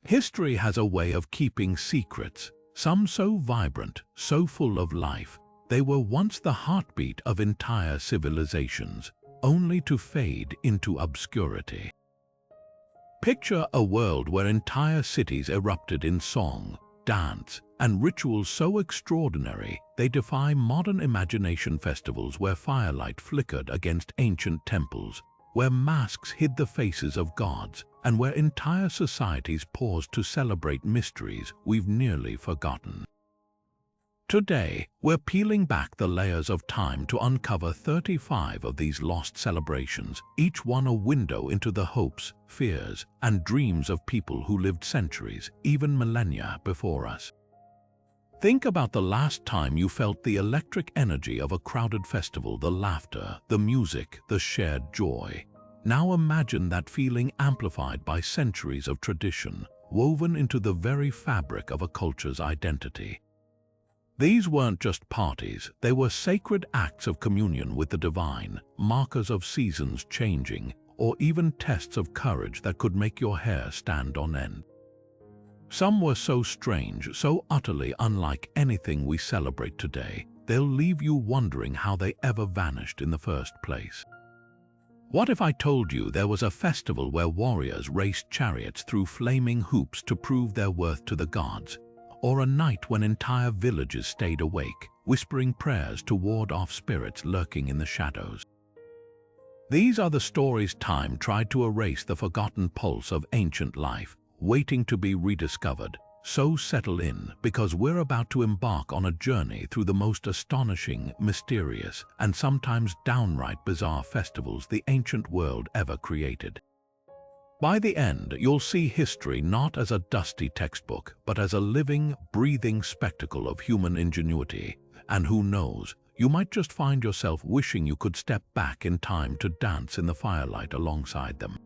History has a way of keeping secrets, some so vibrant, so full of life. They were once the heartbeat of entire civilizations, only to fade into obscurity. Picture a world where entire cities erupted in song, dance, and rituals so extraordinary they defy modern imagination. Festivals where firelight flickered against ancient temples, where masks hid the faces of gods, and where entire societies paused to celebrate mysteries we've nearly forgotten. Today, we're peeling back the layers of time to uncover 35 of these lost celebrations, each one a window into the hopes, fears, and dreams of people who lived centuries, even millennia before us. Think about the last time you felt the electric energy of a crowded festival, the laughter, the music, the shared joy. Now imagine that feeling amplified by centuries of tradition, woven into the very fabric of a culture's identity. These weren't just parties, they were sacred acts of communion with the divine, markers of seasons changing, or even tests of courage that could make your hair stand on end. Some were so strange, so utterly unlike anything we celebrate today, they'll leave you wondering how they ever vanished in the first place. What if I told you there was a festival where warriors raced chariots through flaming hoops to prove their worth to the gods? Or a night when entire villages stayed awake, whispering prayers to ward off spirits lurking in the shadows? These are the stories time tried to erase, the forgotten pulse of ancient life, waiting to be rediscovered. So settle in, because we're about to embark on a journey through the most astonishing, mysterious, and sometimes downright bizarre festivals the ancient world ever created. By the end, you'll see history not as a dusty textbook, but as a living, breathing spectacle of human ingenuity. And who knows, you might just find yourself wishing you could step back in time to dance in the firelight alongside them.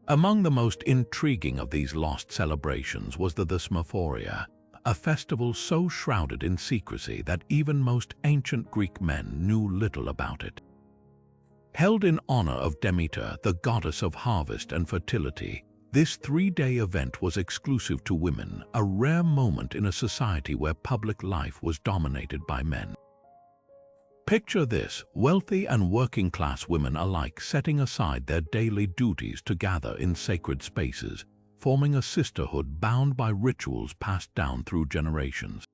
Among the most intriguing of these lost celebrations was the Thesmophoria, a festival so shrouded in secrecy that even most ancient Greek men knew little about it. Held in honor of Demeter, the goddess of harvest and fertility, this three-day event was exclusive to women, a rare moment in a society where public life was dominated by men. Picture this, wealthy and working-class women alike setting aside their daily duties to gather in sacred spaces, forming a sisterhood bound by rituals passed down through generations.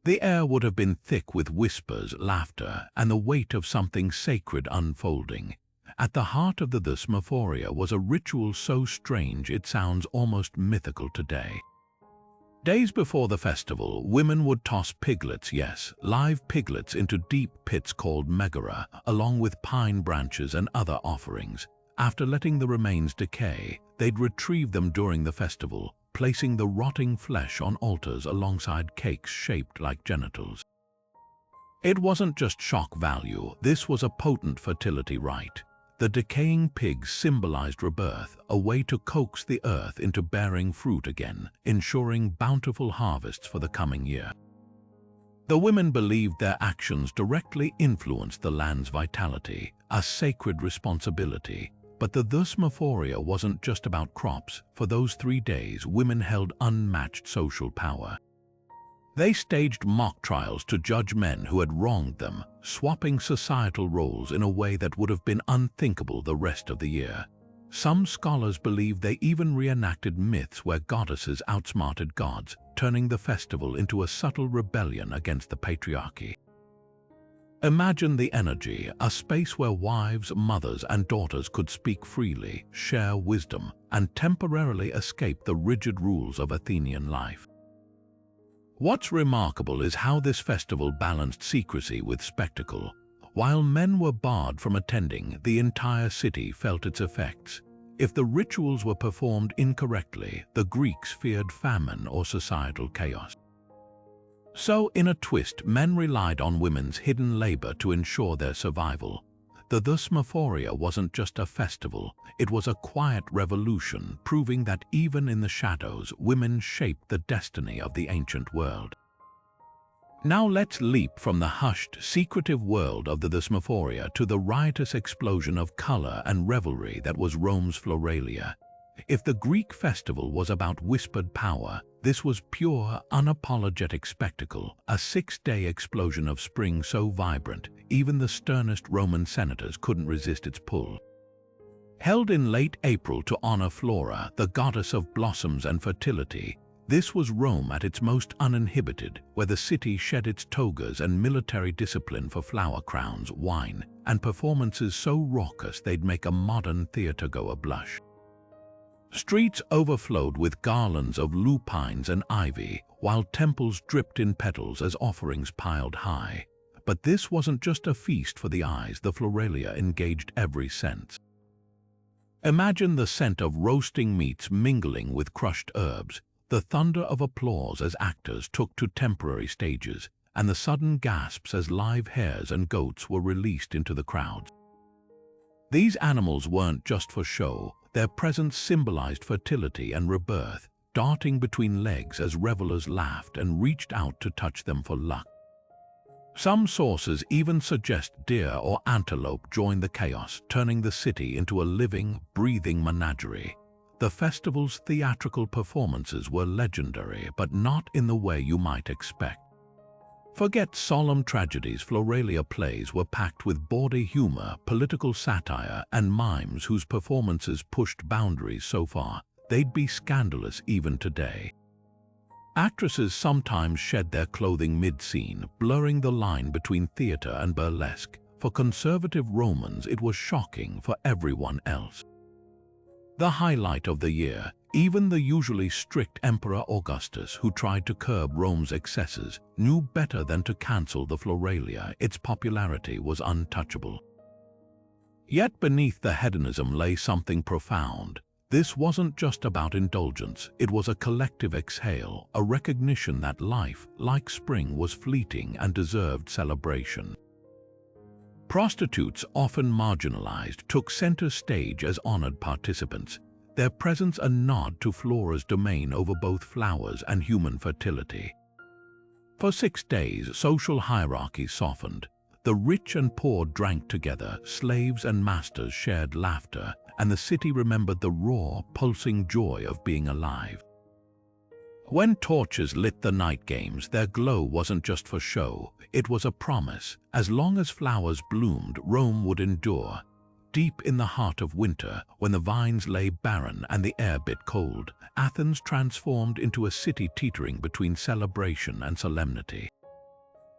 The air would have been thick with whispers, laughter, and the weight of something sacred unfolding. At the heart of the Thesmophoria was a ritual so strange it sounds almost mythical today. Days before the festival, women would toss piglets, yes, live piglets, into deep pits called megara, along with pine branches and other offerings. After letting the remains decay, they'd retrieve them during the festival, placing the rotting flesh on altars alongside cakes shaped like genitals. It wasn't just shock value, this was a potent fertility rite. The decaying pigs symbolized rebirth, a way to coax the earth into bearing fruit again, ensuring bountiful harvests for the coming year. The women believed their actions directly influenced the land's vitality, a sacred responsibility. But the Thesmophoria wasn't just about crops. For those 3 days, women held unmatched social power. They staged mock trials to judge men who had wronged them, swapping societal roles in a way that would have been unthinkable the rest of the year. Some scholars believe they even reenacted myths where goddesses outsmarted gods, turning the festival into a subtle rebellion against the patriarchy. Imagine the energy, a space where wives, mothers, and daughters could speak freely, share wisdom, and temporarily escape the rigid rules of Athenian life. What's remarkable is how this festival balanced secrecy with spectacle. While men were barred from attending, the entire city felt its effects. If the rituals were performed incorrectly, the Greeks feared famine or societal chaos. So, in a twist, men relied on women's hidden labor to ensure their survival. The Thesmophoria wasn't just a festival, it was a quiet revolution, proving that even in the shadows, women shaped the destiny of the ancient world. Now let's leap from the hushed, secretive world of the Thesmophoria to the riotous explosion of color and revelry that was Rome's Floralia. If the Greek festival was about whispered power, this was pure, unapologetic spectacle, a 6-day explosion of spring so vibrant, even the sternest Roman senators couldn't resist its pull. Held in late April to honor Flora, the goddess of blossoms and fertility, this was Rome at its most uninhibited, where the city shed its togas and military discipline for flower crowns, wine, and performances so raucous they'd make a modern theatergoer blush. Streets overflowed with garlands of lupines and ivy, while temples dripped in petals as offerings piled high. But this wasn't just a feast for the eyes, the Floralia engaged every sense. Imagine the scent of roasting meats mingling with crushed herbs, the thunder of applause as actors took to temporary stages, and the sudden gasps as live hares and goats were released into the crowds. These animals weren't just for show, their presence symbolized fertility and rebirth, darting between legs as revelers laughed and reached out to touch them for luck. Some sources even suggest deer or antelope joined the chaos, turning the city into a living, breathing menagerie. The festival's theatrical performances were legendary, but not in the way you might expect. Forget solemn tragedies, Floralia plays were packed with bawdy humor, political satire, and mimes whose performances pushed boundaries so far they'd be scandalous even today. Actresses sometimes shed their clothing mid-scene, blurring the line between theater and burlesque. For conservative Romans, it was shocking. For everyone else, the highlight of the year, even the usually strict Emperor Augustus, who tried to curb Rome's excesses, knew better than to cancel the Floralia. Its popularity was untouchable. Yet beneath the hedonism lay something profound. This wasn't just about indulgence, it was a collective exhale, a recognition that life, like spring, was fleeting and deserved celebration. Prostitutes, often marginalized, took center stage as honored participants, their presence a nod to Flora's domain over both flowers and human fertility. For 6 days, social hierarchy softened. The rich and poor drank together, slaves and masters shared laughter, and the city remembered the raw, pulsing joy of being alive. When torches lit the night games, their glow wasn't just for show, it was a promise. As long as flowers bloomed, Rome would endure. Deep in the heart of winter, when the vines lay barren and the air bit cold, Athens transformed into a city teetering between celebration and solemnity.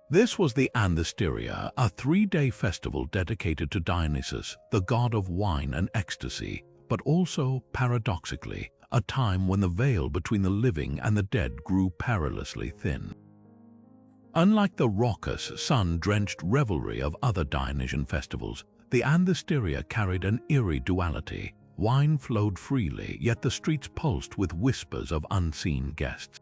This was the Anthesteria, a 3-day festival dedicated to Dionysus, the god of wine and ecstasy, but also, paradoxically, a time when the veil between the living and the dead grew perilously thin. Unlike the raucous, sun-drenched revelry of other Dionysian festivals, the Anthesteria carried an eerie duality. Wine flowed freely, yet the streets pulsed with whispers of unseen guests.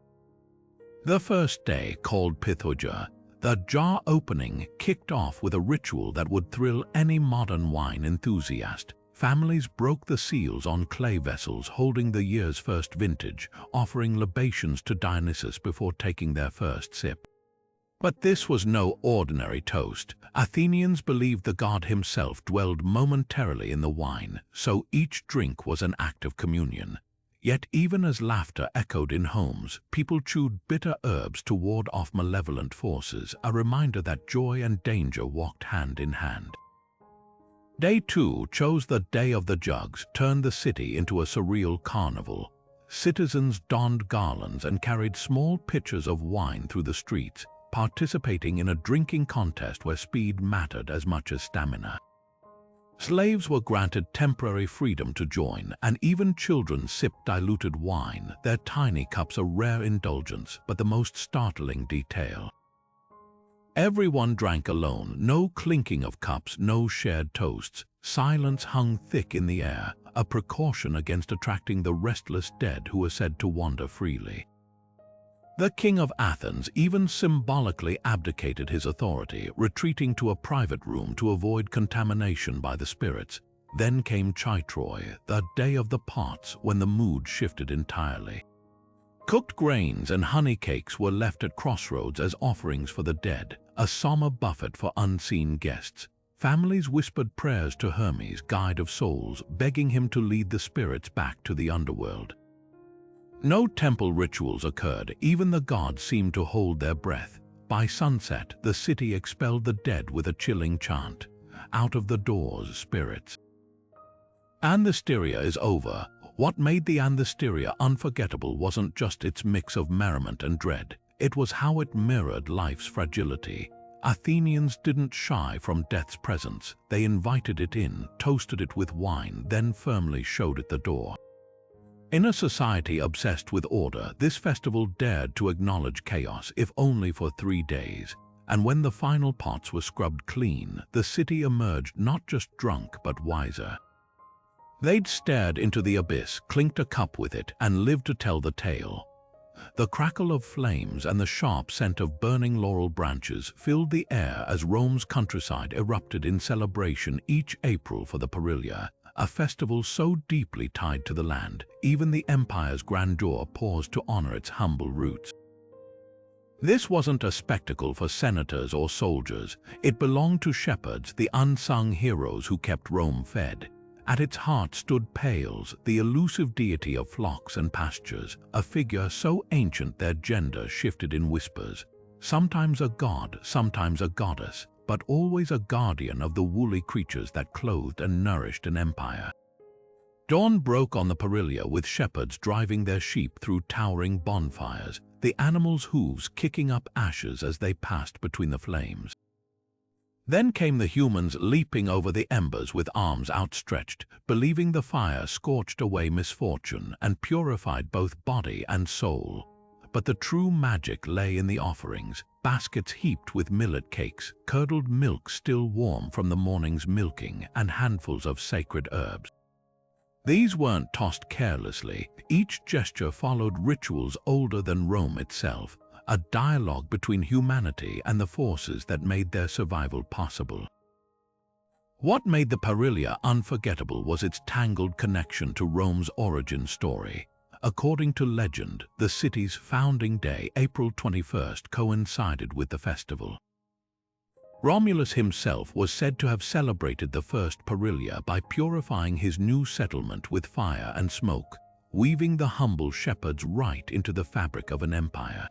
The first day, called Pythogia, the jar opening, kicked off with a ritual that would thrill any modern wine enthusiast. Families broke the seals on clay vessels holding the year's first vintage, offering libations to Dionysus before taking their first sip. But this was no ordinary toast. Athenians believed the god himself dwelled momentarily in the wine, so each drink was an act of communion. Yet even as laughter echoed in homes, people chewed bitter herbs to ward off malevolent forces, a reminder that joy and danger walked hand in hand. Day 2 chose the Day of the Jugs, turned the city into a surreal carnival. Citizens donned garlands and carried small pitchers of wine through the streets, participating in a drinking contest where speed mattered as much as stamina. Slaves were granted temporary freedom to join, and even children sipped diluted wine, their tiny cups a rare indulgence, but the most startling detail. Everyone drank alone, no clinking of cups, no shared toasts. Silence hung thick in the air, a precaution against attracting the restless dead who were said to wander freely. The king of Athens even symbolically abdicated his authority, retreating to a private room to avoid contamination by the spirits. Then came Chaitroi, the day of the pots, when the mood shifted entirely. Cooked grains and honey cakes were left at crossroads as offerings for the dead, a somber buffet for unseen guests. Families whispered prayers to Hermes, guide of souls, begging him to lead the spirits back to the underworld. No temple rituals occurred, even the gods seemed to hold their breath. By sunset, the city expelled the dead with a chilling chant, "Out of the doors, spirits." Anthesteria is over. What made the Anthesteria unforgettable wasn't just its mix of merriment and dread, it was how it mirrored life's fragility. Athenians didn't shy from death's presence. They invited it in, toasted it with wine, then firmly showed it the door. In a society obsessed with order, this festival dared to acknowledge chaos, if only for 3 days. And when the final pots were scrubbed clean, the city emerged not just drunk but wiser. They'd stared into the abyss, clinked a cup with it, and lived to tell the tale. The crackle of flames and the sharp scent of burning laurel branches filled the air as Rome's countryside erupted in celebration each April for the Perilia, a festival so deeply tied to the land, even the empire's grandeur paused to honor its humble roots. This wasn't a spectacle for senators or soldiers. It belonged to shepherds, the unsung heroes who kept Rome fed. At its heart stood Pales, the elusive deity of flocks and pastures, a figure so ancient their gender shifted in whispers. Sometimes a god, sometimes a goddess, but always a guardian of the woolly creatures that clothed and nourished an empire. Dawn broke on the Perilia with shepherds driving their sheep through towering bonfires, the animals' hooves kicking up ashes as they passed between the flames. Then came the humans leaping over the embers with arms outstretched, believing the fire scorched away misfortune and purified both body and soul. But the true magic lay in the offerings, baskets heaped with millet cakes, curdled milk still warm from the morning's milking, and handfuls of sacred herbs. These weren't tossed carelessly. Each gesture followed rituals older than Rome itself, a dialogue between humanity and the forces that made their survival possible. What made the Perilia unforgettable was its tangled connection to Rome's origin story. According to legend, the city's founding day, April 21st, coincided with the festival. Romulus himself was said to have celebrated the first Perilia by purifying his new settlement with fire and smoke, weaving the humble shepherds right into the fabric of an empire.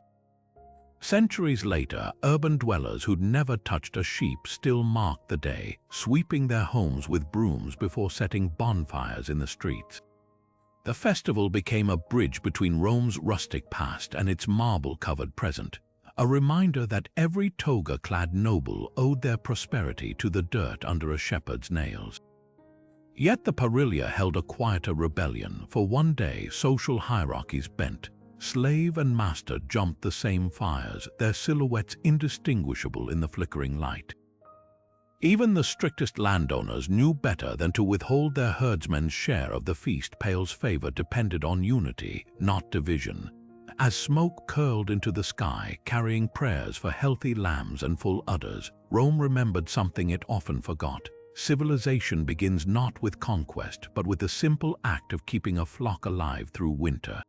Centuries later, urban dwellers who'd never touched a sheep still marked the day, sweeping their homes with brooms before setting bonfires in the streets. The festival became a bridge between Rome's rustic past and its marble-covered present, a reminder that every toga-clad noble owed their prosperity to the dirt under a shepherd's nails. Yet the Perilia held a quieter rebellion, for one day social hierarchies bent. Slave and master jumped the same fires, their silhouettes indistinguishable in the flickering light. Even the strictest landowners knew better than to withhold their herdsmen's share of the feast. Pale's favor depended on unity, not division. As smoke curled into the sky, carrying prayers for healthy lambs and full udders, Rome remembered something it often forgot. Civilization begins not with conquest, but with the simple act of keeping a flock alive through winter.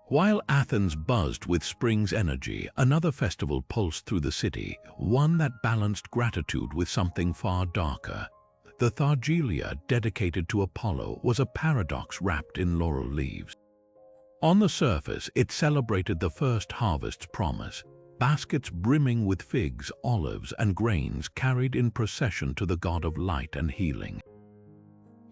While Athens buzzed with spring's energy, another festival pulsed through the city, one that balanced gratitude with something far darker. The Thargelia, dedicated to Apollo, was a paradox wrapped in laurel leaves. On the surface, it celebrated the first harvest's promise, baskets brimming with figs, olives, and grains carried in procession to the god of light and healing.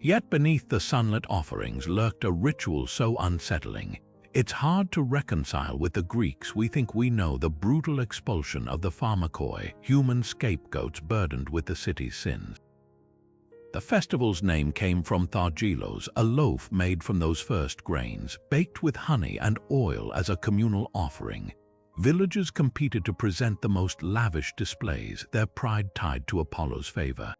Yet beneath the sunlit offerings lurked a ritual so unsettling. It's hard to reconcile with the Greeks. We think we know the brutal expulsion of the pharmakoi, human scapegoats burdened with the city's sins. The festival's name came from thargelos, a loaf made from those first grains, baked with honey and oil as a communal offering. Villagers competed to present the most lavish displays, their pride tied to Apollo's favor.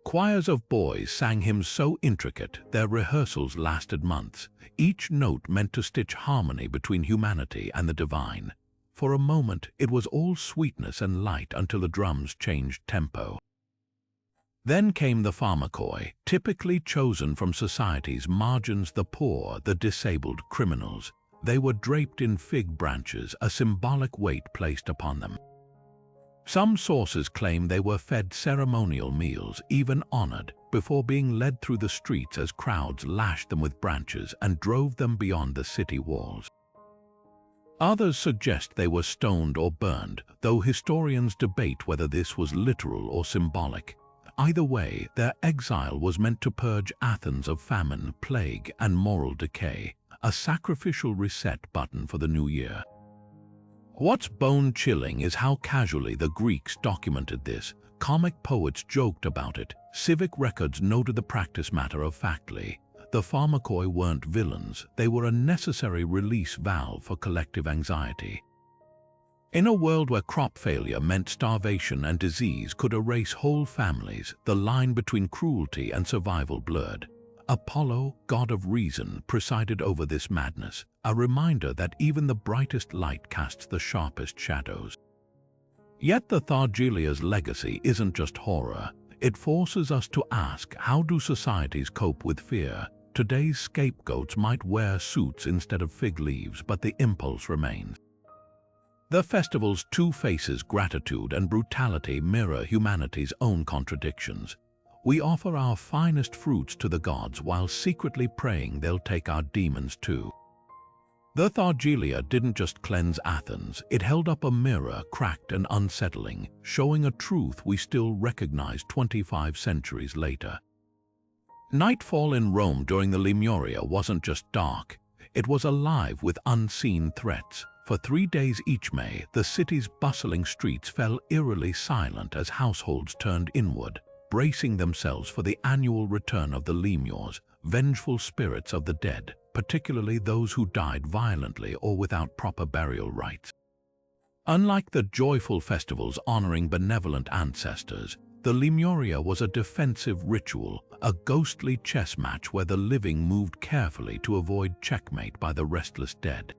Choirs of boys sang hymns so intricate, their rehearsals lasted months. Each note meant to stitch harmony between humanity and the divine. For a moment, it was all sweetness and light until the drums changed tempo. Then came the pharmakoi, typically chosen from society's margins, the poor, the disabled, criminals. They were draped in fig branches, a symbolic weight placed upon them. Some sources claim they were fed ceremonial meals, even honored, before being led through the streets as crowds lashed them with branches and drove them beyond the city walls. Others suggest they were stoned or burned, though historians debate whether this was literal or symbolic. Either way, their exile was meant to purge Athens of famine, plague, and moral decay, a sacrificial reset button for the new year. What's bone-chilling is how casually the Greeks documented this. Comic poets joked about it, civic records noted the practice matter-of-factly. The pharmakoi weren't villains, they were a necessary release valve for collective anxiety. In a world where crop failure meant starvation and disease could erase whole families, the line between cruelty and survival blurred. Apollo, god of reason, presided over this madness, a reminder that even the brightest light casts the sharpest shadows. Yet the Thargelia's legacy isn't just horror. It forces us to ask, how do societies cope with fear? Today's scapegoats might wear suits instead of fig leaves, but the impulse remains. The festival's two faces, gratitude and brutality, mirror humanity's own contradictions. We offer our finest fruits to the gods while secretly praying they'll take our demons too. The Thargelia didn't just cleanse Athens, it held up a mirror, cracked and unsettling, showing a truth we still recognize 25 centuries later. Nightfall in Rome during the Lemuria wasn't just dark, it was alive with unseen threats. For 3 days each May, the city's bustling streets fell eerily silent as households turned inward, bracing themselves for the annual return of the lemures, vengeful spirits of the dead, particularly those who died violently or without proper burial rites. Unlike the joyful festivals honoring benevolent ancestors, the Lemuria was a defensive ritual, a ghostly chess match where the living moved carefully to avoid checkmate by the restless dead.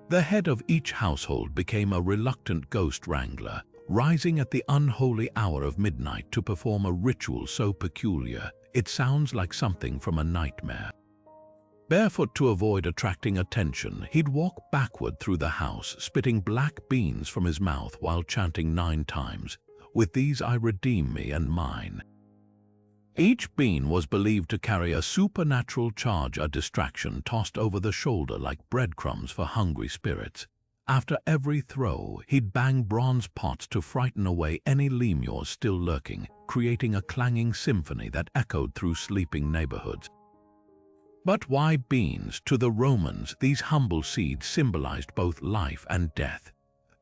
The head of each household became a reluctant ghost wrangler, rising at the unholy hour of midnight to perform a ritual so peculiar it sounds like something from a nightmare. Barefoot to avoid attracting attention, he'd walk backward through the house, spitting black beans from his mouth while chanting 9 times, "With these I redeem me and mine." Each bean was believed to carry a supernatural charge, a distraction tossed over the shoulder like breadcrumbs for hungry spirits. After every throw, he'd bang bronze pots to frighten away any lemurs still lurking, creating a clanging symphony that echoed through sleeping neighborhoods. But why beans? To the Romans, these humble seeds symbolized both life and death.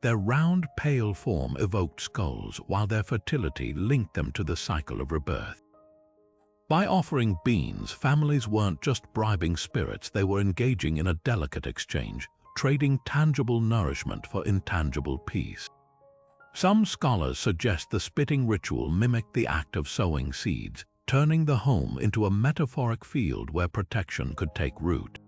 Their round, pale form evoked skulls, while their fertility linked them to the cycle of rebirth. By offering beans, families weren't just bribing spirits, they were engaging in a delicate exchange, trading tangible nourishment for intangible peace. Some scholars suggest the spitting ritual mimicked the act of sowing seeds, turning the home into a metaphoric field where protection could take root.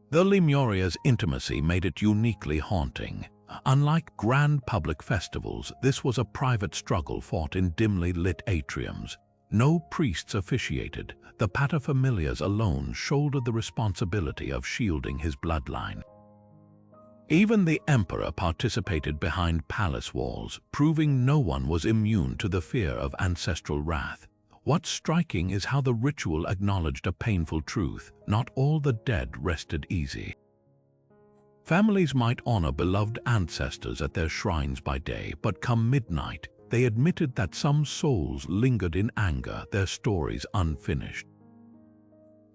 The Lemuria's intimacy made it uniquely haunting. Unlike grand public festivals, this was a private struggle fought in dimly lit atriums. No priests officiated, the paterfamilias alone shouldered the responsibility of shielding his bloodline. Even the emperor participated behind palace walls, proving no one was immune to the fear of ancestral wrath. What's striking is how the ritual acknowledged a painful truth: not all the dead rested easy. Families might honor beloved ancestors at their shrines by day, but come midnight, they admitted that some souls lingered in anger, their stories unfinished.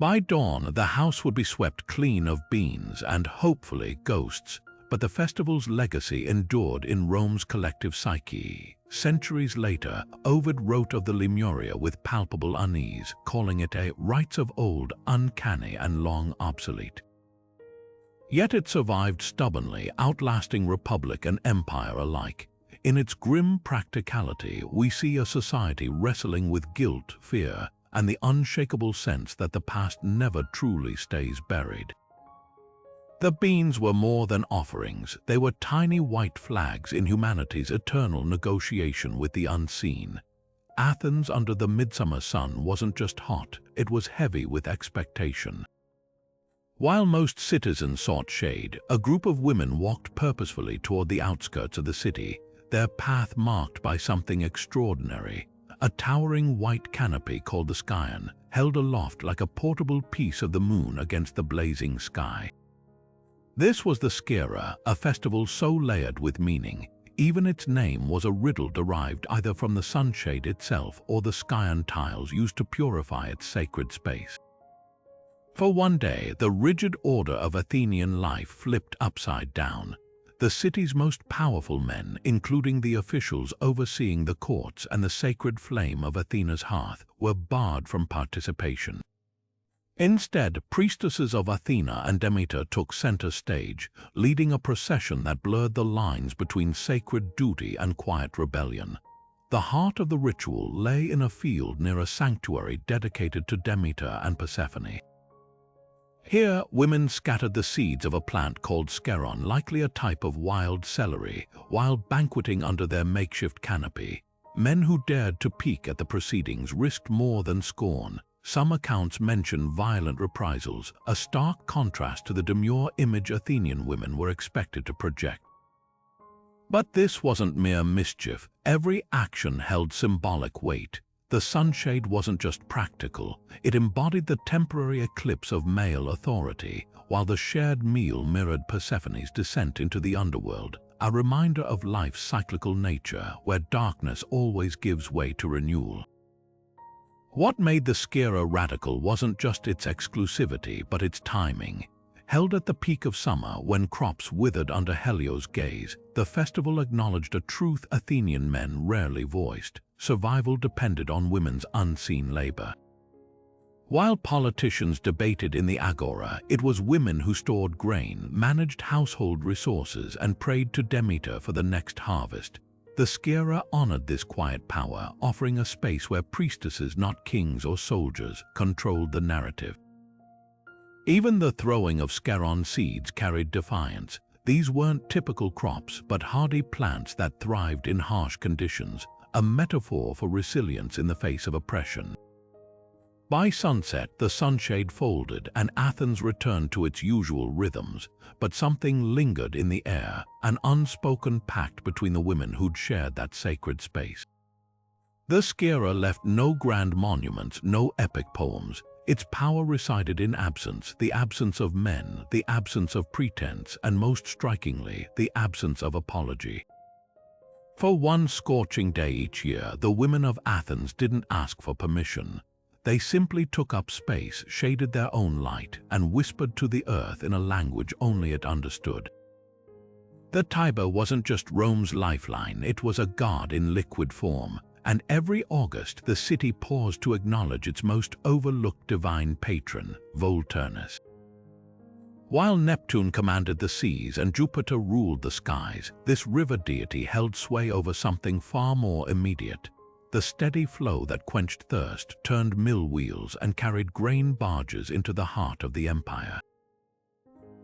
By dawn, the house would be swept clean of beans and, hopefully, ghosts, but the festival's legacy endured in Rome's collective psyche. Centuries later, Ovid wrote of the Lemuria with palpable unease, calling it a rites of old, uncanny and long obsolete. Yet it survived stubbornly, outlasting republic and empire alike. In its grim practicality, we see a society wrestling with guilt, fear, and the unshakable sense that the past never truly stays buried. The beans were more than offerings. They were tiny white flags in humanity's eternal negotiation with the unseen. Athens under the midsummer sun wasn't just hot, it was heavy with expectation. While most citizens sought shade, a group of women walked purposefully toward the outskirts of the city. their path marked by something extraordinary. A towering white canopy called the Skyan, held aloft like a portable piece of the moon against the blazing sky. This was the Skira, a festival so layered with meaning. Even its name was a riddle derived either from the sunshade itself or the Skyan tiles used to purify its sacred space. For one day, the rigid order of Athenian life flipped upside down. The city's most powerful men, including the officials overseeing the courts and the sacred flame of Athena's hearth, were barred from participation. Instead, priestesses of Athena and Demeter took center stage, leading a procession that blurred the lines between sacred duty and quiet rebellion. The heart of the ritual lay in a field near a sanctuary dedicated to Demeter and Persephone. Here, women scattered the seeds of a plant called scaron, likely a type of wild celery, while banqueting under their makeshift canopy. Men who dared to peek at the proceedings risked more than scorn. Some accounts mention violent reprisals, a stark contrast to the demure image Athenian women were expected to project. But this wasn't mere mischief. Every action held symbolic weight. The sunshade wasn't just practical, it embodied the temporary eclipse of male authority, while the shared meal mirrored Persephone's descent into the underworld, a reminder of life's cyclical nature, where darkness always gives way to renewal. What made the Skira radical wasn't just its exclusivity, but its timing. Held at the peak of summer, when crops withered under Helios' gaze, the festival acknowledged a truth Athenian men rarely voiced. Survival depended on women's unseen labor. While politicians debated in the agora, it was women who stored grain, managed household resources, and prayed to Demeter for the next harvest. The Skira honored this quiet power, offering a space where priestesses, not kings or soldiers, controlled the narrative. Even the throwing of scaron seeds carried defiance. These weren't typical crops, but hardy plants that thrived in harsh conditions, a metaphor for resilience in the face of oppression. By sunset, the sunshade folded and Athens returned to its usual rhythms, but something lingered in the air, an unspoken pact between the women who'd shared that sacred space. The Skira left no grand monuments, no epic poems. Its power resided in absence, the absence of men, the absence of pretense, and most strikingly, the absence of apology. For one scorching day each year, the women of Athens didn't ask for permission. They simply took up space, shaded their own light, and whispered to the earth in a language only it understood. The Tiber wasn't just Rome's lifeline, it was a god in liquid form, and every August the city paused to acknowledge its most overlooked divine patron, Volturnus. While Neptune commanded the seas and Jupiter ruled the skies, this river deity held sway over something far more immediate. The steady flow that quenched thirst, turned mill wheels, and carried grain barges into the heart of the empire.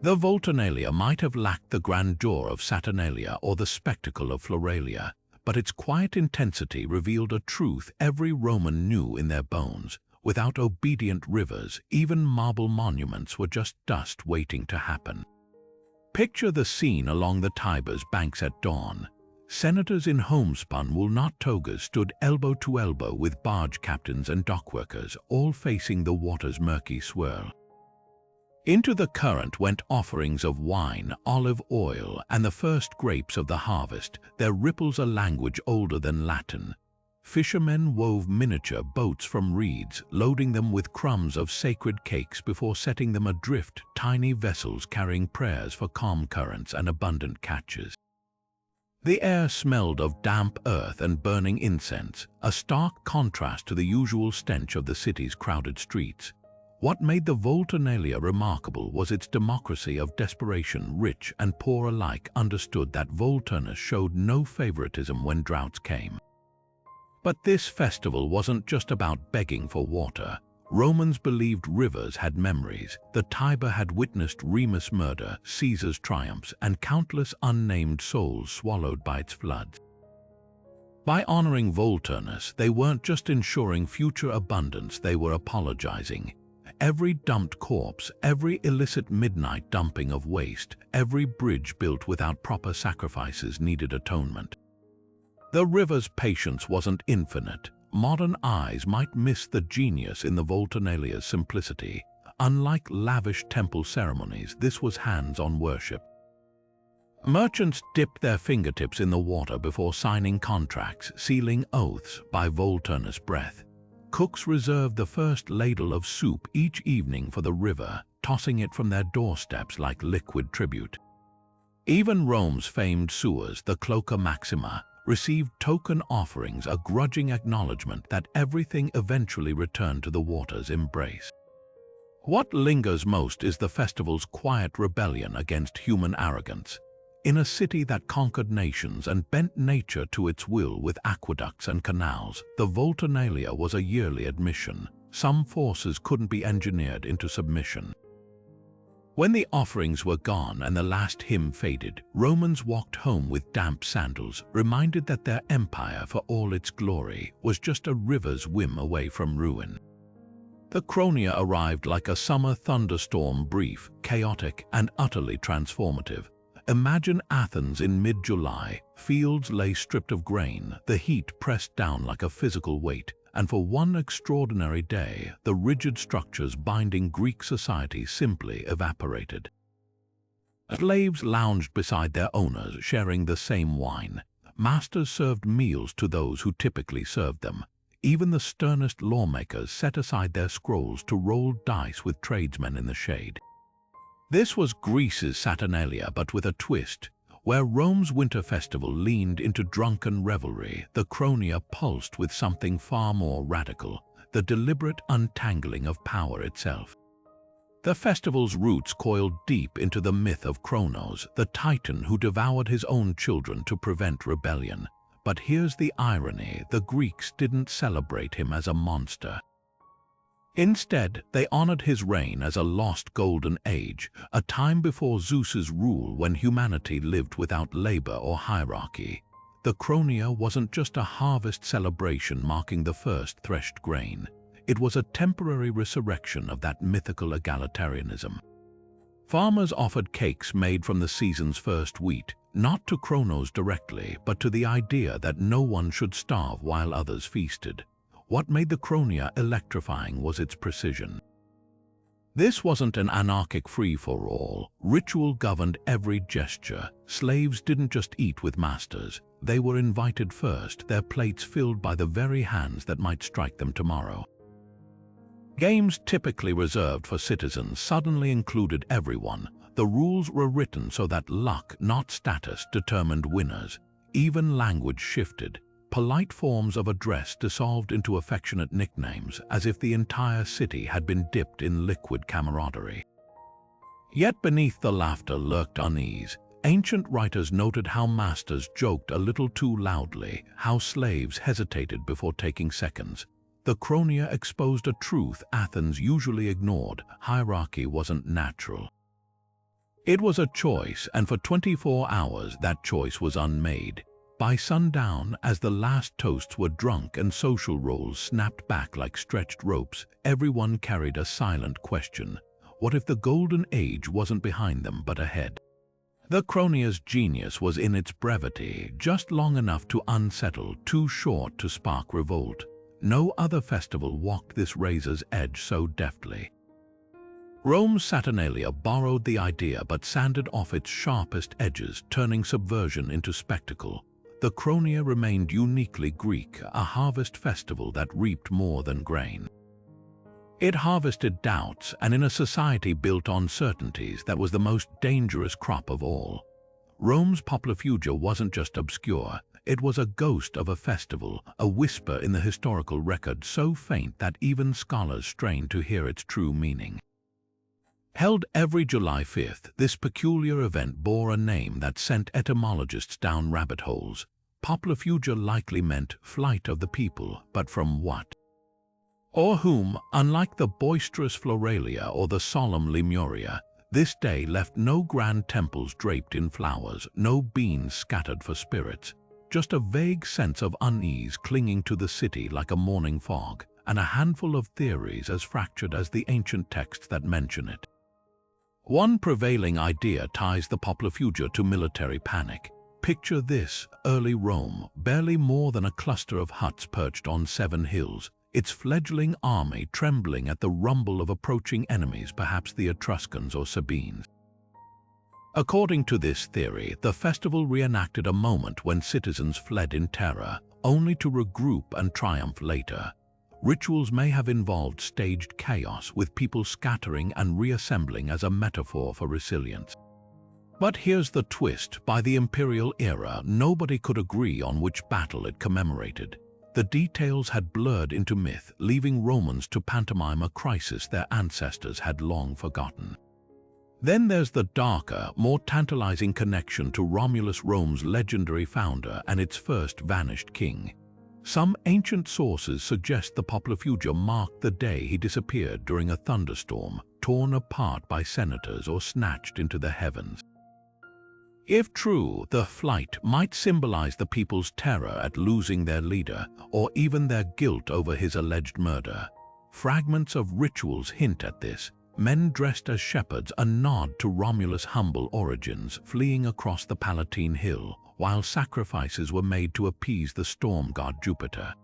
The Volturnalia might have lacked the grandeur of Saturnalia or the spectacle of Floralia, but its quiet intensity revealed a truth every Roman knew in their bones. Without obedient rivers, even marble monuments were just dust waiting to happen. Picture the scene along the Tiber's banks at dawn. Senators in homespun wool-knot togas stood elbow to elbow with barge captains and dockworkers, all facing the water's murky swirl. Into the current went offerings of wine, olive oil, and the first grapes of the harvest, their ripples a language older than Latin. Fishermen wove miniature boats from reeds, loading them with crumbs of sacred cakes before setting them adrift, tiny vessels carrying prayers for calm currents and abundant catches. The air smelled of damp earth and burning incense, a stark contrast to the usual stench of the city's crowded streets. What made the Volturnalia remarkable was its democracy of desperation. Rich and poor alike understood that Volturnus showed no favoritism when droughts came. But this festival wasn't just about begging for water. Romans believed rivers had memories. The Tiber had witnessed Remus' murder, Caesar's triumphs, and countless unnamed souls swallowed by its floods. By honoring Volturnus, they weren't just ensuring future abundance, they were apologizing. Every dumped corpse, every illicit midnight dumping of waste, every bridge built without proper sacrifices needed atonement. The river's patience wasn't infinite. Modern eyes might miss the genius in the Volturnalia's simplicity. Unlike lavish temple ceremonies, this was hands-on worship. Merchants dipped their fingertips in the water before signing contracts, sealing oaths by Volturnus breath. Cooks reserved the first ladle of soup each evening for the river, tossing it from their doorsteps like liquid tribute. Even Rome's famed sewers, the Cloaca Maxima, received token offerings, a grudging acknowledgement that everything eventually returned to the water's embrace. What lingers most is the festival's quiet rebellion against human arrogance. In a city that conquered nations and bent nature to its will with aqueducts and canals, the Volturnalia was a yearly admission. Some forces couldn't be engineered into submission. When the offerings were gone and the last hymn faded, Romans walked home with damp sandals, reminded that their empire, for all its glory, was just a river's whim away from ruin. The Chronia arrived like a summer thunderstorm, brief, chaotic, and utterly transformative. Imagine Athens in mid-July. Fields lay stripped of grain, the heat pressed down like a physical weight, and for one extraordinary day, the rigid structures binding Greek society simply evaporated. Slaves lounged beside their owners, sharing the same wine. Masters served meals to those who typically served them. Even the sternest lawmakers set aside their scrolls to roll dice with tradesmen in the shade. This was Greece's Saturnalia, but with a twist. Where Rome's winter festival leaned into drunken revelry, the Chronia pulsed with something far more radical, the deliberate untangling of power itself. The festival's roots coiled deep into the myth of Kronos, the titan who devoured his own children to prevent rebellion. But here's the irony: the Greeks didn't celebrate him as a monster. Instead, they honored his reign as a lost golden age, a time before Zeus's rule when humanity lived without labor or hierarchy. The Chronia wasn't just a harvest celebration marking the first threshed grain. It was a temporary resurrection of that mythical egalitarianism. Farmers offered cakes made from the season's first wheat, not to Kronos directly, but to the idea that no one should starve while others feasted. What made the Chronia electrifying was its precision. This wasn't an anarchic free-for-all. Ritual governed every gesture. Slaves didn't just eat with masters. They were invited first, their plates filled by the very hands that might strike them tomorrow. Games typically reserved for citizens suddenly included everyone. The rules were written so that luck, not status, determined winners. Even language shifted. Polite forms of address dissolved into affectionate nicknames, as if the entire city had been dipped in liquid camaraderie. Yet beneath the laughter lurked unease. Ancient writers noted how masters joked a little too loudly, how slaves hesitated before taking seconds. The Chronia exposed a truth Athens usually ignored: hierarchy wasn't natural. It was a choice, and for 24 hours that choice was unmade. By sundown, as the last toasts were drunk and social roles snapped back like stretched ropes, everyone carried a silent question. What if the golden age wasn't behind them but ahead? The Chronia's genius was in its brevity, just long enough to unsettle, too short to spark revolt. No other festival walked this razor's edge so deftly. Rome's Saturnalia borrowed the idea but sanded off its sharpest edges, turning subversion into spectacle. The Chronia remained uniquely Greek, a harvest festival that reaped more than grain. It harvested doubts, and in a society built on certainties, that was the most dangerous crop of all. Rome's Poplar wasn't just obscure, it was a ghost of a festival, a whisper in the historical record so faint that even scholars strained to hear its true meaning. Held every July 5th, this peculiar event bore a name that sent etymologists down rabbit holes. Poplar likely meant flight of the people, but from what? Or whom? Unlike the boisterous Floralia or the solemn Lemuria, this day left no grand temples draped in flowers, no beans scattered for spirits, just a vague sense of unease clinging to the city like a morning fog, and a handful of theories as fractured as the ancient texts that mention it. One prevailing idea ties the Poplar to military panic. Picture this: early Rome, barely more than a cluster of huts perched on 7 hills, its fledgling army trembling at the rumble of approaching enemies, perhaps the Etruscans or Sabines. According to this theory, the festival reenacted a moment when citizens fled in terror, only to regroup and triumph later. Rituals may have involved staged chaos, with people scattering and reassembling as a metaphor for resilience. But here's the twist: by the imperial era, nobody could agree on which battle it commemorated. The details had blurred into myth, leaving Romans to pantomime a crisis their ancestors had long forgotten. Then there's the darker, more tantalizing connection to Romulus, Rome's legendary founder and its first vanished king. Some ancient sources suggest the Poplar marked the day he disappeared during a thunderstorm, torn apart by senators or snatched into the heavens. If true, the flight might symbolize the people's terror at losing their leader, or even their guilt over his alleged murder. Fragments of rituals hint at this: men dressed as shepherds, a nod to Romulus' humble origins, fleeing across the Palatine Hill, while sacrifices were made to appease the storm god Jupiter.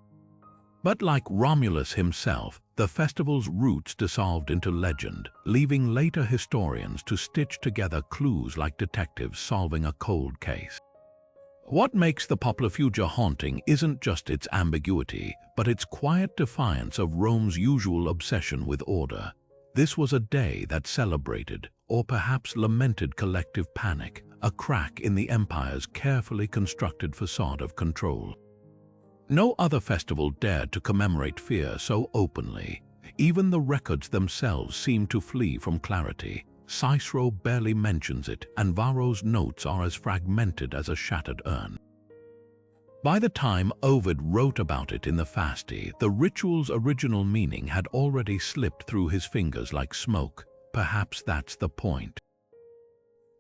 But like Romulus himself, the festival's roots dissolved into legend, leaving later historians to stitch together clues like detectives solving a cold case. What makes the Poplar haunting isn't just its ambiguity, but its quiet defiance of Rome's usual obsession with order. This was a day that celebrated, or perhaps lamented, collective panic, a crack in the empire's carefully constructed facade of control. No other festival dared to commemorate fear so openly. Even the records themselves seem to flee from clarity. Cicero barely mentions it, and Varro's notes are as fragmented as a shattered urn. By the time Ovid wrote about it in the Fasti, the ritual's original meaning had already slipped through his fingers like smoke. Perhaps that's the point.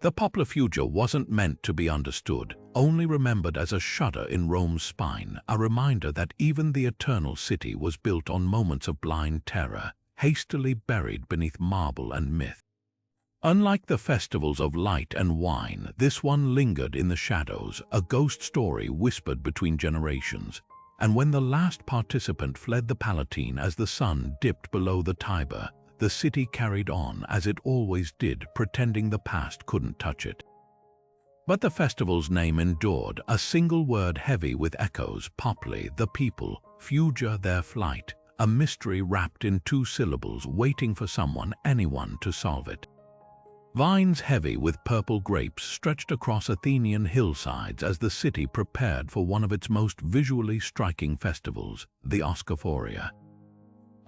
The Poplar wasn't meant to be understood, only remembered as a shudder in Rome's spine, a reminder that even the eternal city was built on moments of blind terror, hastily buried beneath marble and myth. Unlike the festivals of light and wine, this one lingered in the shadows, a ghost story whispered between generations. And when the last participant fled the Palatine as the sun dipped below the Tiber, the city carried on as it always did, pretending the past couldn't touch it. But the festival's name endured, a single word heavy with echoes: Popli, the people; Fuga, their flight, a mystery wrapped in 2 syllables, waiting for someone, anyone, to solve it. Vines heavy with purple grapes stretched across Athenian hillsides as the city prepared for one of its most visually striking festivals, the Oskophoria.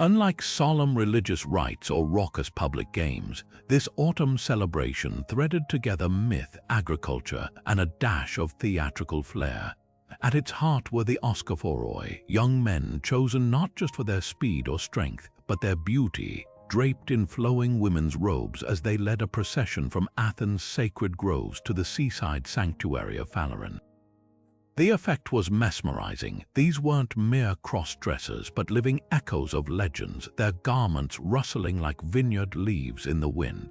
Unlike solemn religious rites or raucous public games, this autumn celebration threaded together myth, agriculture, and a dash of theatrical flair. At its heart were the Oskophoroi, young men chosen not just for their speed or strength, but their beauty, draped in flowing women's robes as they led a procession from Athens' sacred groves to the seaside sanctuary of Phaleron. The effect was mesmerizing. These weren't mere cross-dressers, but living echoes of legends, their garments rustling like vineyard leaves in the wind.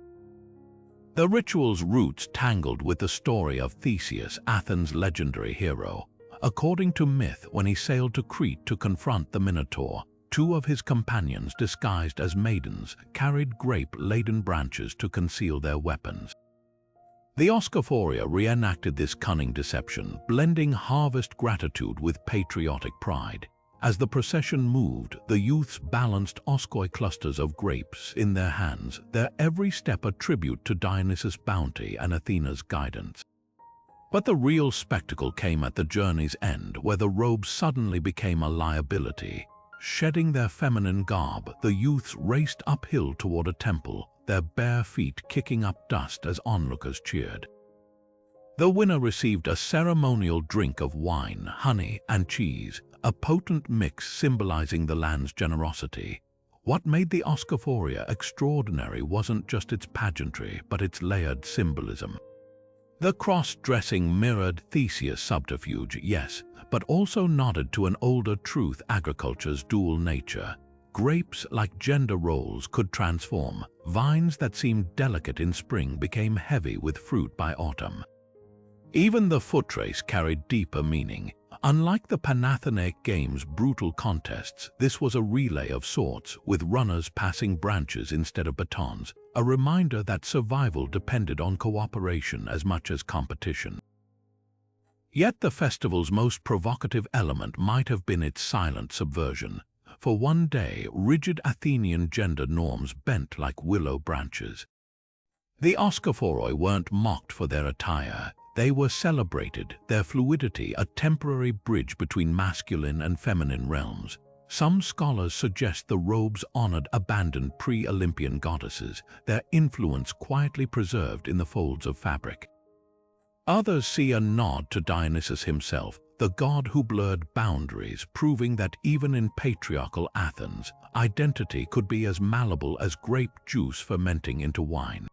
The ritual's roots tangled with the story of Theseus, Athens' legendary hero. According to myth, when he sailed to Crete to confront the Minotaur, 2 of his companions, disguised as maidens, carried grape-laden branches to conceal their weapons. The Oskophoria reenacted this cunning deception, blending harvest gratitude with patriotic pride. As the procession moved, the youths balanced oskoi clusters of grapes in their hands, their every step a tribute to Dionysus' bounty and Athena's guidance. But the real spectacle came at the journey's end, where the robes suddenly became a liability. Shedding their feminine garb, the youths raced uphill toward a temple, their bare feet kicking up dust as onlookers cheered. The winner received a ceremonial drink of wine, honey, and cheese, a potent mix symbolizing the land's generosity. What made the Oskophoria extraordinary wasn't just its pageantry, but its layered symbolism. The cross-dressing mirrored Theseus' subterfuge, yes, but also nodded to an older truth: agriculture's dual nature. Grapes, like gender roles, could transform. Vines that seemed delicate in spring became heavy with fruit by autumn. Even the foot race carried deeper meaning. Unlike the Panathenaic Games' brutal contests, this was a relay of sorts, with runners passing branches instead of batons, a reminder that survival depended on cooperation as much as competition. Yet the festival's most provocative element might have been its silent subversion. For one day, rigid Athenian gender norms bent like willow branches. The Oscophoroi weren't mocked for their attire. They were celebrated, their fluidity a temporary bridge between masculine and feminine realms. Some scholars suggest the robes honored abandoned pre-Olympian goddesses, their influence quietly preserved in the folds of fabric. Others see a nod to Dionysus himself, the god who blurred boundaries, proving that even in patriarchal Athens, identity could be as malleable as grape juice fermenting into wine.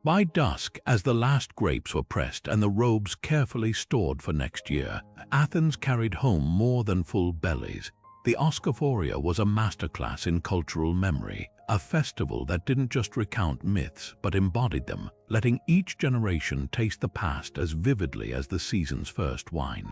By dusk, as the last grapes were pressed and the robes carefully stored for next year, Athens carried home more than full bellies. The Oscophoria was a masterclass in cultural memory, a festival that didn't just recount myths but embodied them, letting each generation taste the past as vividly as the season's first wine.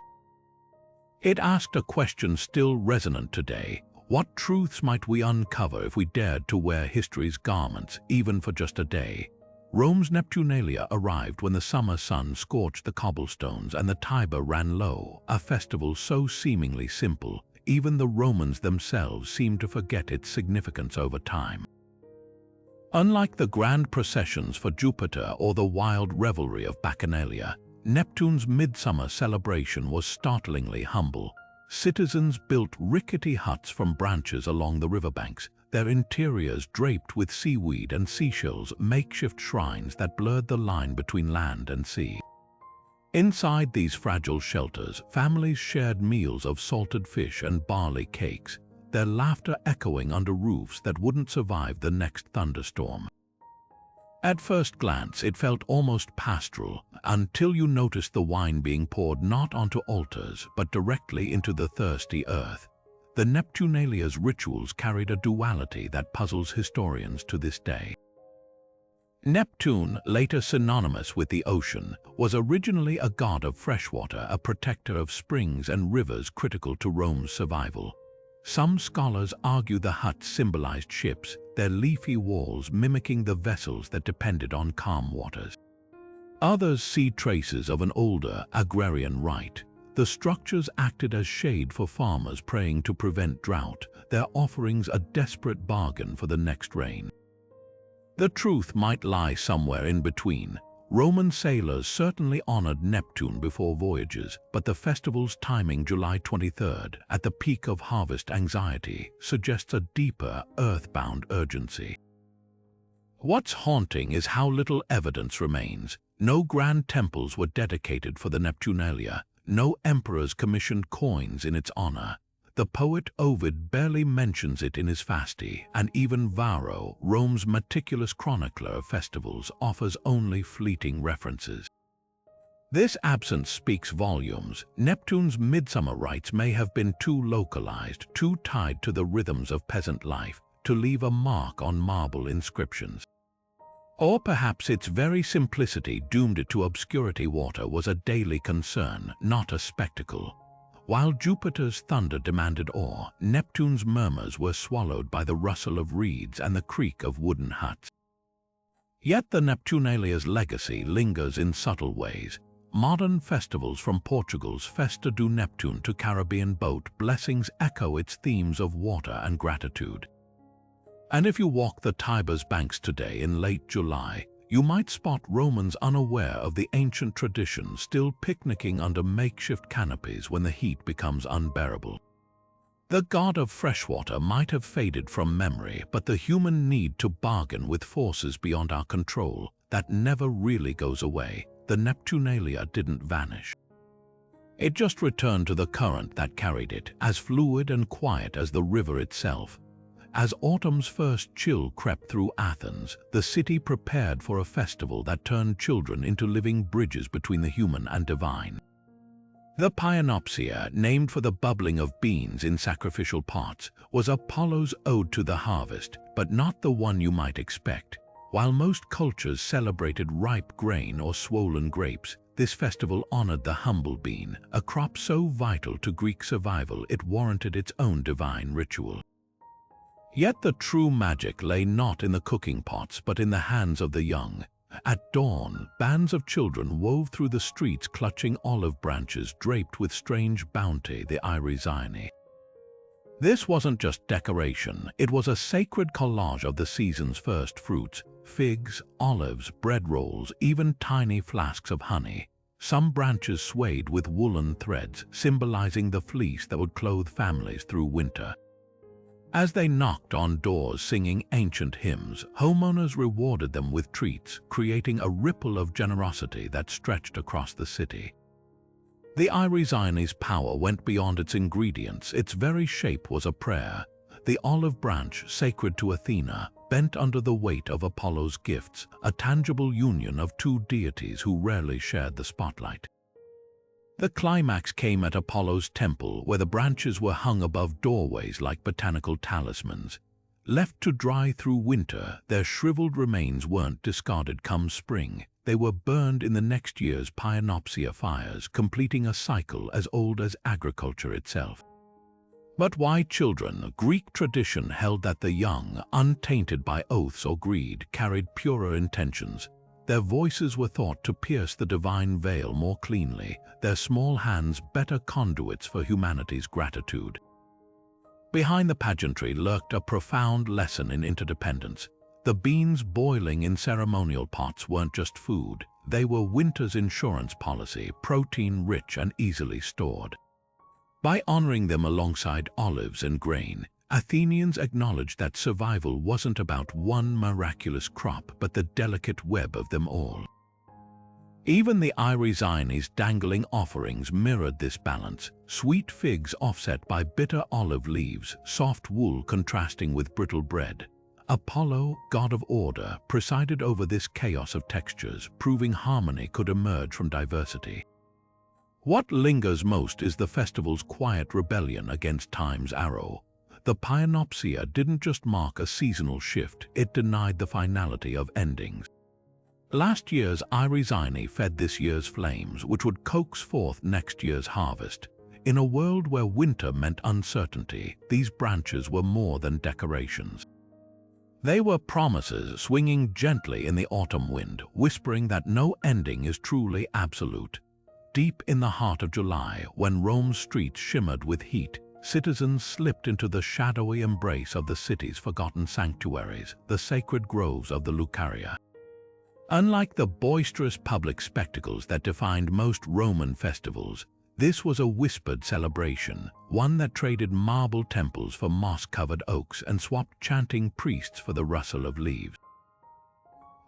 It asked a question still resonant today: what truths might we uncover if we dared to wear history's garments, even for just a day? Rome's Neptunalia arrived when the summer sun scorched the cobblestones and the Tiber ran low, a festival so seemingly simple, even the Romans themselves seemed to forget its significance over time. Unlike the grand processions for Jupiter or the wild revelry of Bacchanalia, Neptune's midsummer celebration was startlingly humble. Citizens built rickety huts from branches along the riverbanks, their interiors draped with seaweed and seashells, makeshift shrines that blurred the line between land and sea. Inside these fragile shelters, families shared meals of salted fish and barley cakes, their laughter echoing under roofs that wouldn't survive the next thunderstorm. At first glance, it felt almost pastoral, until you noticed the wine being poured not onto altars, but directly into the thirsty earth. The Neptunalia's rituals carried a duality that puzzles historians to this day. Neptune, later synonymous with the ocean, was originally a god of freshwater, a protector of springs and rivers critical to Rome's survival. Some scholars argue the huts symbolized ships, their leafy walls mimicking the vessels that depended on calm waters. Others see traces of an older, agrarian rite. The structures acted as shade for farmers praying to prevent drought, their offerings a desperate bargain for the next rain. The truth might lie somewhere in between. Roman sailors certainly honored Neptune before voyages, but the festival's timing, July 23rd, at the peak of harvest anxiety, suggests a deeper, earthbound urgency. What's haunting is how little evidence remains. No grand temples were dedicated for the Neptunalia. No emperors commissioned coins in its honor. The poet Ovid barely mentions it in his Fasti, and even Varro, Rome's meticulous chronicler of festivals, offers only fleeting references. This absence speaks volumes. Neptune's midsummer rites may have been too localized, too tied to the rhythms of peasant life, to leave a mark on marble inscriptions. Or perhaps its very simplicity doomed it to obscurity. Water was a daily concern, not a spectacle. While Jupiter's thunder demanded awe, Neptune's murmurs were swallowed by the rustle of reeds and the creak of wooden huts. Yet the Neptunalia's legacy lingers in subtle ways. Modern festivals, from Portugal's Festa do Neptune to Caribbean boat blessings, echo its themes of water and gratitude. And if you walk the Tiber's banks today in late July, you might spot Romans unaware of the ancient tradition, still picnicking under makeshift canopies when the heat becomes unbearable. The god of freshwater might have faded from memory, but the human need to bargain with forces beyond our control, that never really goes away. The Neptunalia didn't vanish. It just returned to the current that carried it, as fluid and quiet as the river itself. As autumn's first chill crept through Athens, the city prepared for a festival that turned children into living bridges between the human and divine. The Paeanopsia, named for the bubbling of beans in sacrificial pots, was Apollo's ode to the harvest, but not the one you might expect. While most cultures celebrated ripe grain or swollen grapes, this festival honored the humble bean, a crop so vital to Greek survival it warranted its own divine ritual. Yet the true magic lay not in the cooking pots but in the hands of the young. At dawn, bands of children wove through the streets clutching olive branches draped with strange bounty, the eerie. This wasn't just decoration, it was a sacred collage of the season's first fruits: figs, olives, bread rolls, even tiny flasks of honey. Some branches swayed with woolen threads, symbolizing the fleece that would clothe families through winter. As they knocked on doors singing ancient hymns, homeowners rewarded them with treats, creating a ripple of generosity that stretched across the city. The eerie's power went beyond its ingredients. Its very shape was a prayer. The olive branch, sacred to Athena, bent under the weight of Apollo's gifts, a tangible union of two deities who rarely shared the spotlight. The climax came at Apollo's temple, where the branches were hung above doorways like botanical talismans. Left to dry through winter, their shriveled remains weren't discarded come spring. They were burned in the next year's Palinopsia fires, completing a cycle as old as agriculture itself. But why children? Greek tradition held that the young, untainted by oaths or greed, carried purer intentions. Their voices were thought to pierce the divine veil more cleanly, their small hands better conduits for humanity's gratitude. Behind the pageantry lurked a profound lesson in interdependence. The beans boiling in ceremonial pots weren't just food, they were winter's insurance policy, protein-rich and easily stored. By honoring them alongside olives and grain, Athenians acknowledged that survival wasn't about one miraculous crop but the delicate web of them all. Even the eerie's dangling offerings mirrored this balance: sweet figs offset by bitter olive leaves, soft wool contrasting with brittle bread. Apollo, god of order, presided over this chaos of textures, proving harmony could emerge from diversity. What lingers most is the festival's quiet rebellion against time's arrow. The Palinopsia didn't just mark a seasonal shift, it denied the finality of endings. Last year's eerie fed this year's flames, which would coax forth next year's harvest. In a world where winter meant uncertainty, these branches were more than decorations. They were promises swinging gently in the autumn wind, whispering that no ending is truly absolute. Deep in the heart of July, when Rome's streets shimmered with heat, citizens slipped into the shadowy embrace of the city's forgotten sanctuaries, the sacred groves of the Lucaria. Unlike the boisterous public spectacles that defined most Roman festivals, this was a whispered celebration, one that traded marble temples for moss-covered oaks and swapped chanting priests for the rustle of leaves.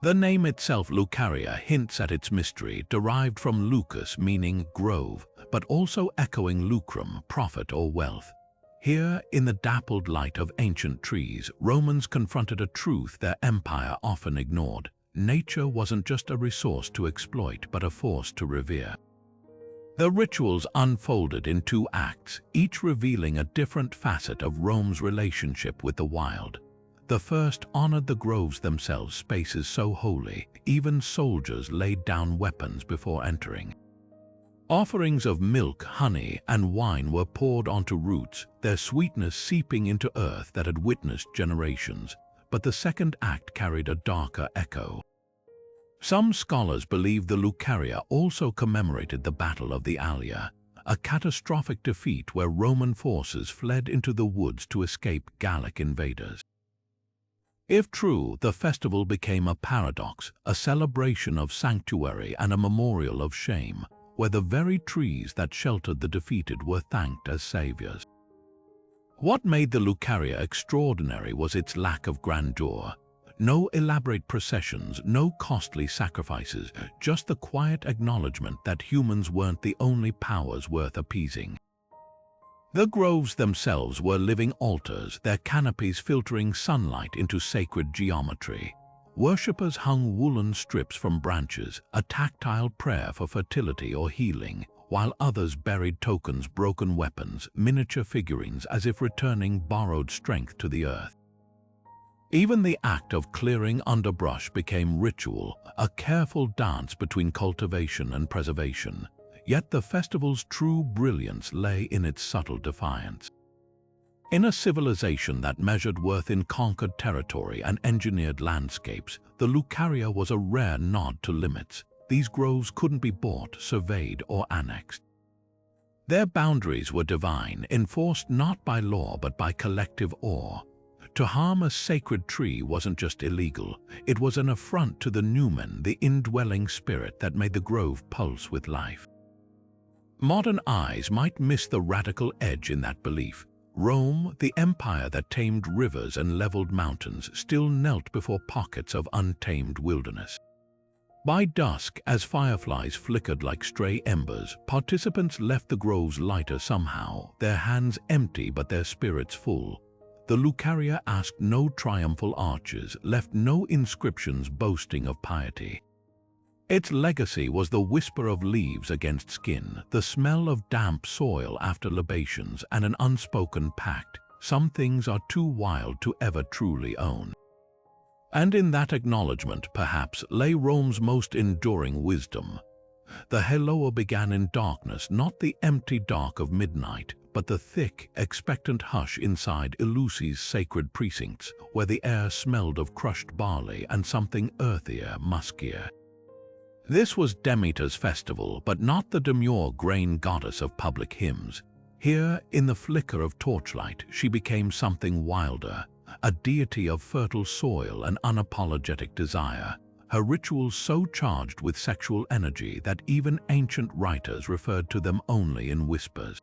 The name itself, Lucaria, hints at its mystery, derived from lucus, meaning grove, but also echoing lucrum, profit or wealth. Here, in the dappled light of ancient trees, Romans confronted a truth their empire often ignored. Nature wasn't just a resource to exploit, but a force to revere. The rituals unfolded in two acts, each revealing a different facet of Rome's relationship with the wild. The first honored the groves themselves, spaces so holy, even soldiers laid down weapons before entering. Offerings of milk, honey, and wine were poured onto roots, their sweetness seeping into earth that had witnessed generations. But the second act carried a darker echo. Some scholars believe the Lucaria also commemorated the Battle of the Allia, a catastrophic defeat where Roman forces fled into the woods to escape Gallic invaders. If true, the festival became a paradox, a celebration of sanctuary and a memorial of shame, where the very trees that sheltered the defeated were thanked as saviors. What made the Lucaria extraordinary was its lack of grandeur. No elaborate processions, no costly sacrifices, just the quiet acknowledgement that humans weren't the only powers worth appeasing. The groves themselves were living altars, their canopies filtering sunlight into sacred geometry. Worshippers hung woolen strips from branches, a tactile prayer for fertility or healing, while others buried tokens, broken weapons, miniature figurines, as if returning borrowed strength to the earth. Even the act of clearing underbrush became ritual, a careful dance between cultivation and preservation. Yet the festival's true brilliance lay in its subtle defiance. In a civilization that measured worth in conquered territory and engineered landscapes, the Lucaria was a rare nod to limits. These groves couldn't be bought, surveyed, or annexed. Their boundaries were divine, enforced not by law but by collective awe. To harm a sacred tree wasn't just illegal, it was an affront to the numen, the indwelling spirit that made the grove pulse with life. Modern eyes might miss the radical edge in that belief. Rome, the empire that tamed rivers and leveled mountains, still knelt before pockets of untamed wilderness. By dusk, as fireflies flickered like stray embers, participants left the groves lighter somehow, their hands empty but their spirits full. The Lucaria asked no triumphal arches, left no inscriptions boasting of piety. Its legacy was the whisper of leaves against skin, the smell of damp soil after libations, and an unspoken pact: some things are too wild to ever truly own. And in that acknowledgement, perhaps, lay Rome's most enduring wisdom. The Heloa began in darkness, not the empty dark of midnight, but the thick, expectant hush inside Eleusis' sacred precincts, where the air smelled of crushed barley and something earthier, muskier. This was Demeter's festival, but not the demure grain goddess of public hymns. Here, in the flicker of torchlight, she became something wilder, a deity of fertile soil and unapologetic desire, her rituals so charged with sexual energy that even ancient writers referred to them only in whispers.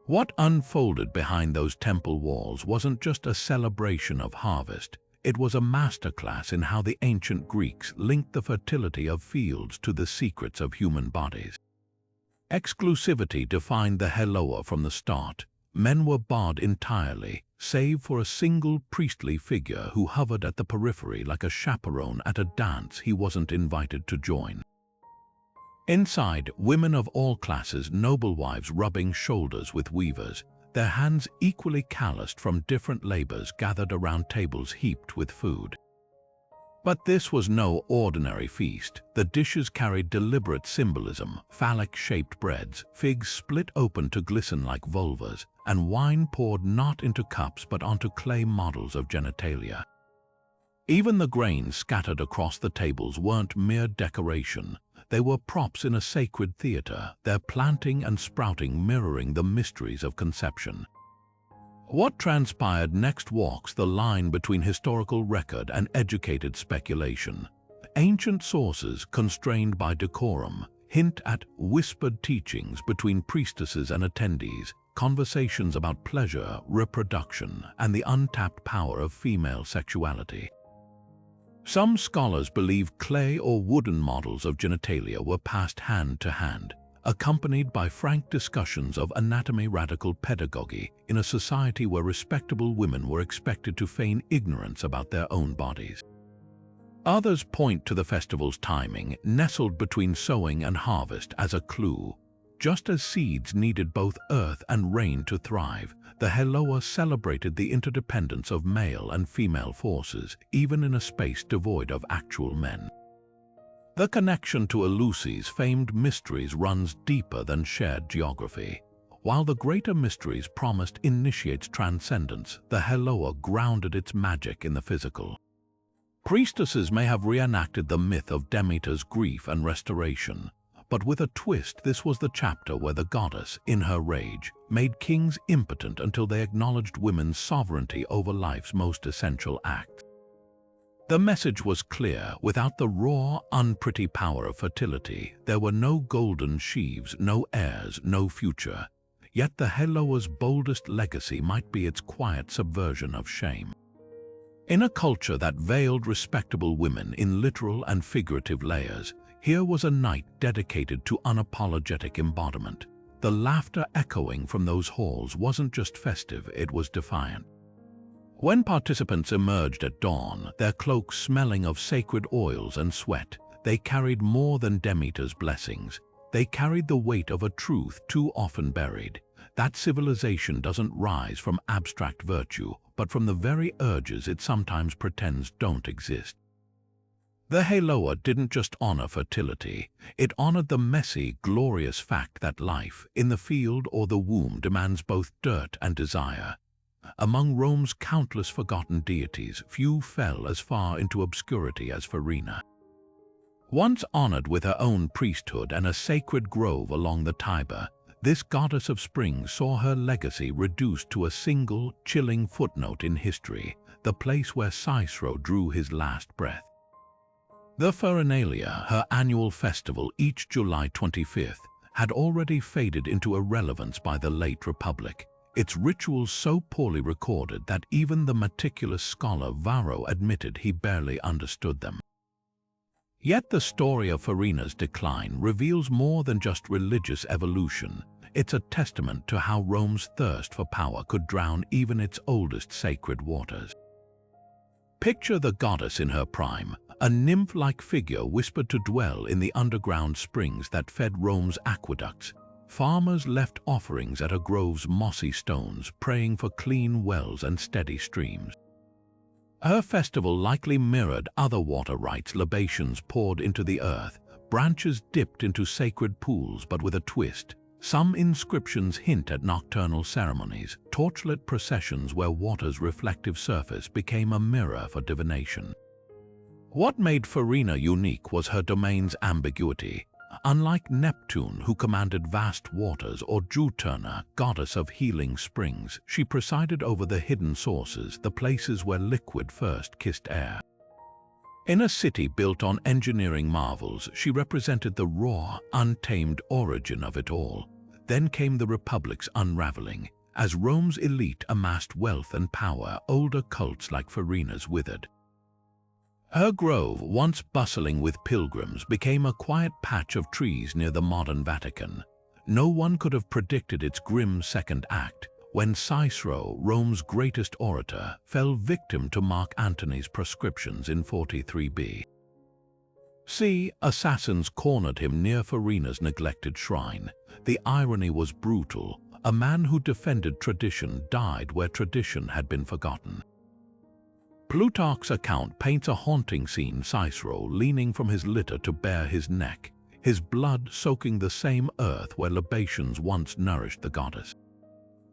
What unfolded behind those temple walls wasn't just a celebration of harvest, it was a masterclass in how the ancient Greeks linked the fertility of fields to the secrets of human bodies. Exclusivity defined the Heloa from the start. Men were barred entirely, save for a single priestly figure who hovered at the periphery like a chaperone at a dance he wasn't invited to join. Inside, women of all classes, noble wives rubbing shoulders with weavers, their hands equally calloused from different labors, gathered around tables heaped with food. But this was no ordinary feast. The dishes carried deliberate symbolism: phallic-shaped breads, figs split open to glisten like vulvas, and wine poured not into cups but onto clay models of genitalia. Even the grains scattered across the tables weren't mere decoration. They were props in a sacred theater, their planting and sprouting mirroring the mysteries of conception. What transpired next walks the line between historical record and educated speculation. Ancient sources, constrained by decorum, hint at whispered teachings between priestesses and attendees, conversations about pleasure, reproduction, and the untapped power of female sexuality. Some scholars believe clay or wooden models of genitalia were passed hand to hand, accompanied by frank discussions of anatomy-radical pedagogy in a society where respectable women were expected to feign ignorance about their own bodies. Others point to the festival's timing, nestled between sowing and harvest, as a clue. Just as seeds needed both earth and rain to thrive, the Heloa celebrated the interdependence of male and female forces, even in a space devoid of actual men. The connection to Eleusis' famed mysteries runs deeper than shared geography. While the greater mysteries promised initiates transcendence, the Heloa grounded its magic in the physical. Priestesses may have reenacted the myth of Demeter's grief and restoration, but with a twist. This was the chapter where the goddess, in her rage, made kings impotent until they acknowledged women's sovereignty over life's most essential acts. The message was clear: without the raw, unpretty power of fertility, there were no golden sheaves, no heirs, no future. Yet the Heloa's boldest legacy might be its quiet subversion of shame. In a culture that veiled respectable women in literal and figurative layers, here was a night dedicated to unapologetic embodiment. The laughter echoing from those halls wasn't just festive, it was defiant. When participants emerged at dawn, their cloaks smelling of sacred oils and sweat, they carried more than Demeter's blessings. They carried the weight of a truth too often buried. that civilization doesn't rise from abstract virtue, but from the very urges it sometimes pretends don't exist. The Haloa didn't just honor fertility, it honored the messy, glorious fact that life, in the field or the womb, demands both dirt and desire. Among Rome's countless forgotten deities, few fell as far into obscurity as Farina. Once honored with her own priesthood and a sacred grove along the Tiber, this goddess of spring saw her legacy reduced to a single, chilling footnote in history, the place where Cicero drew his last breath. The Ferinalia, her annual festival each July 25th, had already faded into irrelevance by the late Republic, its rituals so poorly recorded that even the meticulous scholar Varro admitted he barely understood them. Yet the story of Farina's decline reveals more than just religious evolution. It's a testament to how Rome's thirst for power could drown even its oldest sacred waters. Picture the goddess in her prime, a nymph-like figure whispered to dwell in the underground springs that fed Rome's aqueducts. Farmers left offerings at her grove's mossy stones, praying for clean wells and steady streams. Her festival likely mirrored other water rites, libations poured into the earth, branches dipped into sacred pools, but with a twist. Some inscriptions hint at nocturnal ceremonies, torchlit processions where water's reflective surface became a mirror for divination. What made Farina unique was her domain's ambiguity. Unlike Neptune, who commanded vast waters, or Juturna, goddess of healing springs, she presided over the hidden sources, the places where liquid first kissed air. In a city built on engineering marvels, she represented the raw, untamed origin of it all. Then came the Republic's unraveling. As Rome's elite amassed wealth and power, older cults like Farina's withered. Her grove, once bustling with pilgrims, became a quiet patch of trees near the modern Vatican. No one could have predicted its grim second act, when Cicero, Rome's greatest orator, fell victim to Mark Antony's proscriptions in 43 BC. Assassins cornered him near Farina's neglected shrine. The irony was brutal. A man who defended tradition died where tradition had been forgotten. Plutarch's account paints a haunting scene: Cicero leaning from his litter to bare his neck, his blood soaking the same earth where libations once nourished the goddess.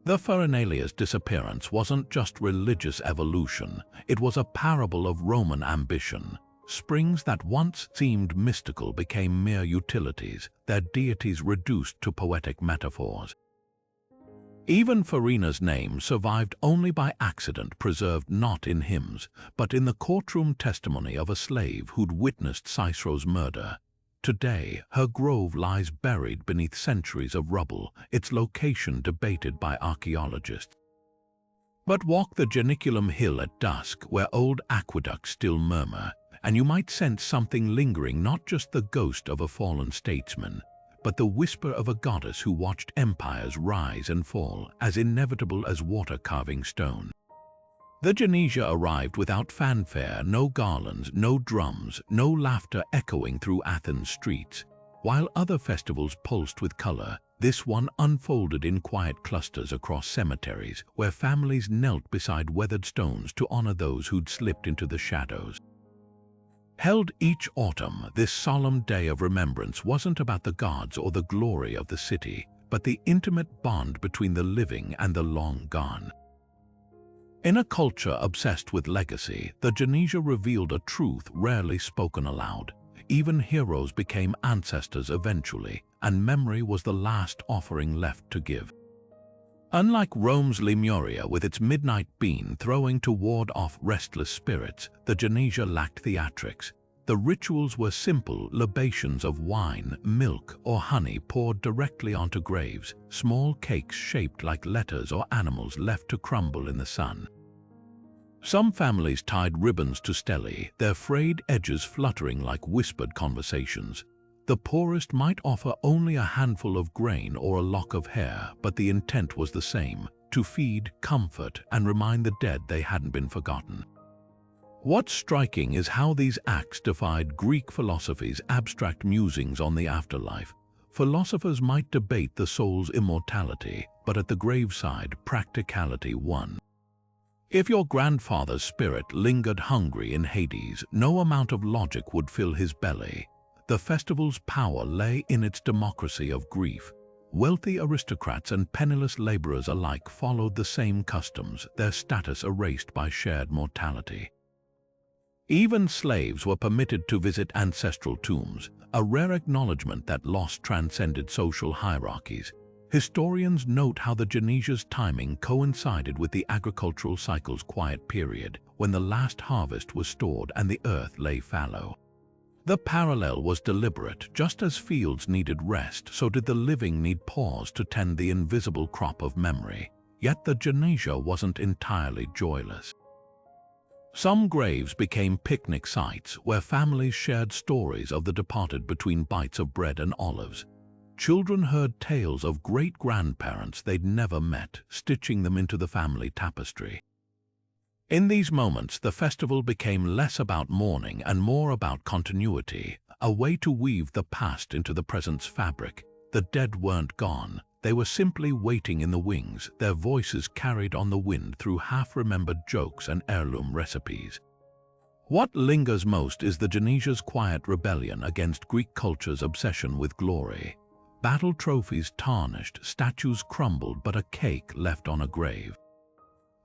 The Farinalia's disappearance wasn't just religious evolution, it was a parable of Roman ambition. Springs that once seemed mystical became mere utilities, their deities reduced to poetic metaphors. Even Farina's name survived only by accident, preserved not in hymns, but in the courtroom testimony of a slave who'd witnessed Cicero's murder. Today, her grove lies buried beneath centuries of rubble, its location debated by archaeologists. But walk the Janiculum Hill at dusk, where old aqueducts still murmur, and you might sense something lingering, not just the ghost of a fallen statesman, but the whisper of a goddess who watched empires rise and fall, as inevitable as water-carving stone. The Genesia arrived without fanfare, no garlands, no drums, no laughter echoing through Athens' streets. While other festivals pulsed with color, this one unfolded in quiet clusters across cemeteries, where families knelt beside weathered stones to honor those who'd slipped into the shadows. Held each autumn, this solemn day of remembrance wasn't about the gods or the glory of the city, but the intimate bond between the living and the long gone. In a culture obsessed with legacy, the Genesia revealed a truth rarely spoken aloud. Even heroes became ancestors eventually, and memory was the last offering left to give. Unlike Rome's Lemuria with its midnight bean throwing to ward off restless spirits, the Genesia lacked theatrics. The rituals were simple libations of wine, milk, or honey poured directly onto graves, small cakes shaped like letters or animals left to crumble in the sun. Some families tied ribbons to stelae, their frayed edges fluttering like whispered conversations. The poorest might offer only a handful of grain or a lock of hair, but the intent was the same: to feed, comfort, and remind the dead they hadn't been forgotten. What's striking is how these acts defied Greek philosophy's abstract musings on the afterlife. Philosophers might debate the soul's immortality, but at the graveside, practicality won. If your grandfather's spirit lingered hungry in Hades, no amount of logic would fill his belly. The festival's power lay in its democracy of grief. Wealthy aristocrats and penniless laborers alike followed the same customs, their status erased by shared mortality. Even slaves were permitted to visit ancestral tombs, a rare acknowledgement that loss transcended social hierarchies. Historians note how the Genesia's timing coincided with the agricultural cycle's quiet period, when the last harvest was stored and the earth lay fallow. The parallel was deliberate. Just as fields needed rest, so did the living need pause to tend the invisible crop of memory. Yet the Genesia wasn't entirely joyless. Some graves became picnic sites where families shared stories of the departed between bites of bread and olives. Children heard tales of great-grandparents they'd never met, stitching them into the family tapestry. In these moments, the festival became less about mourning and more about continuity, a way to weave the past into the present's fabric. The dead weren't gone. They were simply waiting in the wings, their voices carried on the wind through half-remembered jokes and heirloom recipes. What lingers most is the Genesia's quiet rebellion against Greek culture's obsession with glory. Battle trophies tarnished, statues crumbled, but a cake left on a grave.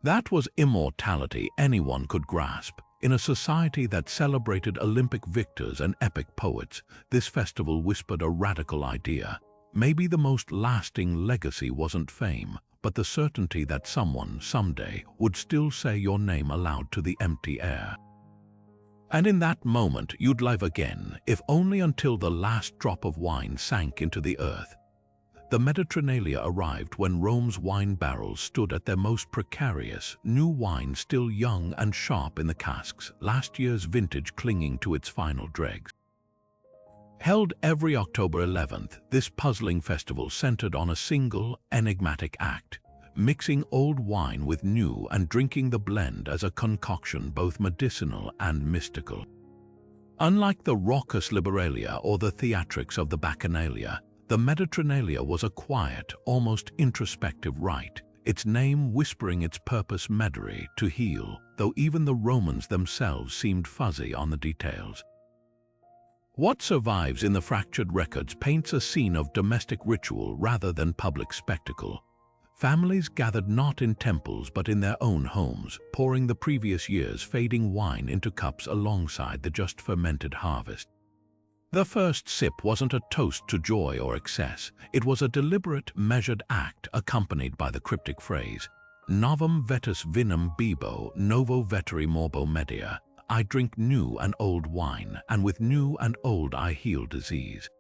That was immortality anyone could grasp. In a society that celebrated Olympic victors and epic poets, this festival whispered a radical idea. Maybe the most lasting legacy wasn't fame, but the certainty that someone, someday, would still say your name aloud to the empty air. And in that moment, you'd live again, if only until the last drop of wine sank into the earth. The Mediterranean arrived when Rome's wine barrels stood at their most precarious, new wine still young and sharp in the casks, last year's vintage clinging to its final dregs. Held every October 11th, this puzzling festival centered on a single, enigmatic act: mixing old wine with new and drinking the blend as a concoction both medicinal and mystical. Unlike the raucous liberalia or the theatrics of the Bacchanalia, the Mediterranean was a quiet, almost introspective rite, its name whispering its purpose: medere, to heal, though even the Romans themselves seemed fuzzy on the details. What survives in the fractured records paints a scene of domestic ritual rather than public spectacle. Families gathered not in temples but in their own homes, pouring the previous year's fading wine into cups alongside the just fermented harvest. The first sip wasn't a toast to joy or excess. It was a deliberate, measured act accompanied by the cryptic phrase, "Novum vetus vinum bibo, novo veteri morbo media." I drink new and old wine, and with new and old I heal disease.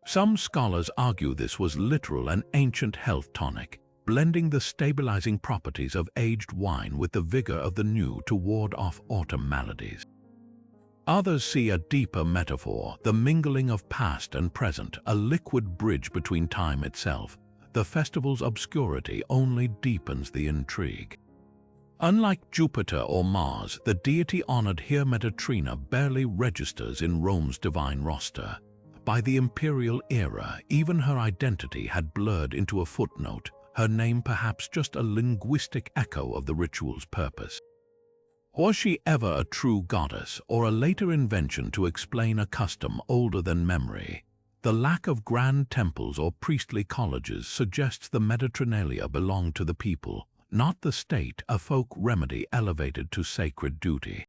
Some scholars argue this was literal and ancient health tonic, blending the stabilizing properties of aged wine with the vigor of the new to ward off autumn maladies. Others see a deeper metaphor, the mingling of past and present, a liquid bridge between time itself. The festival's obscurity only deepens the intrigue. Unlike Jupiter or Mars, the deity honored here Mediterranean barely registers in Rome's divine roster. By the imperial era, even her identity had blurred into a footnote, her name perhaps just a linguistic echo of the ritual's purpose. Was she ever a true goddess, or a later invention to explain a custom older than memory? The lack of grand temples or priestly colleges suggests the Mediterranean belonged to the people, not the state, a folk remedy elevated to sacred duty.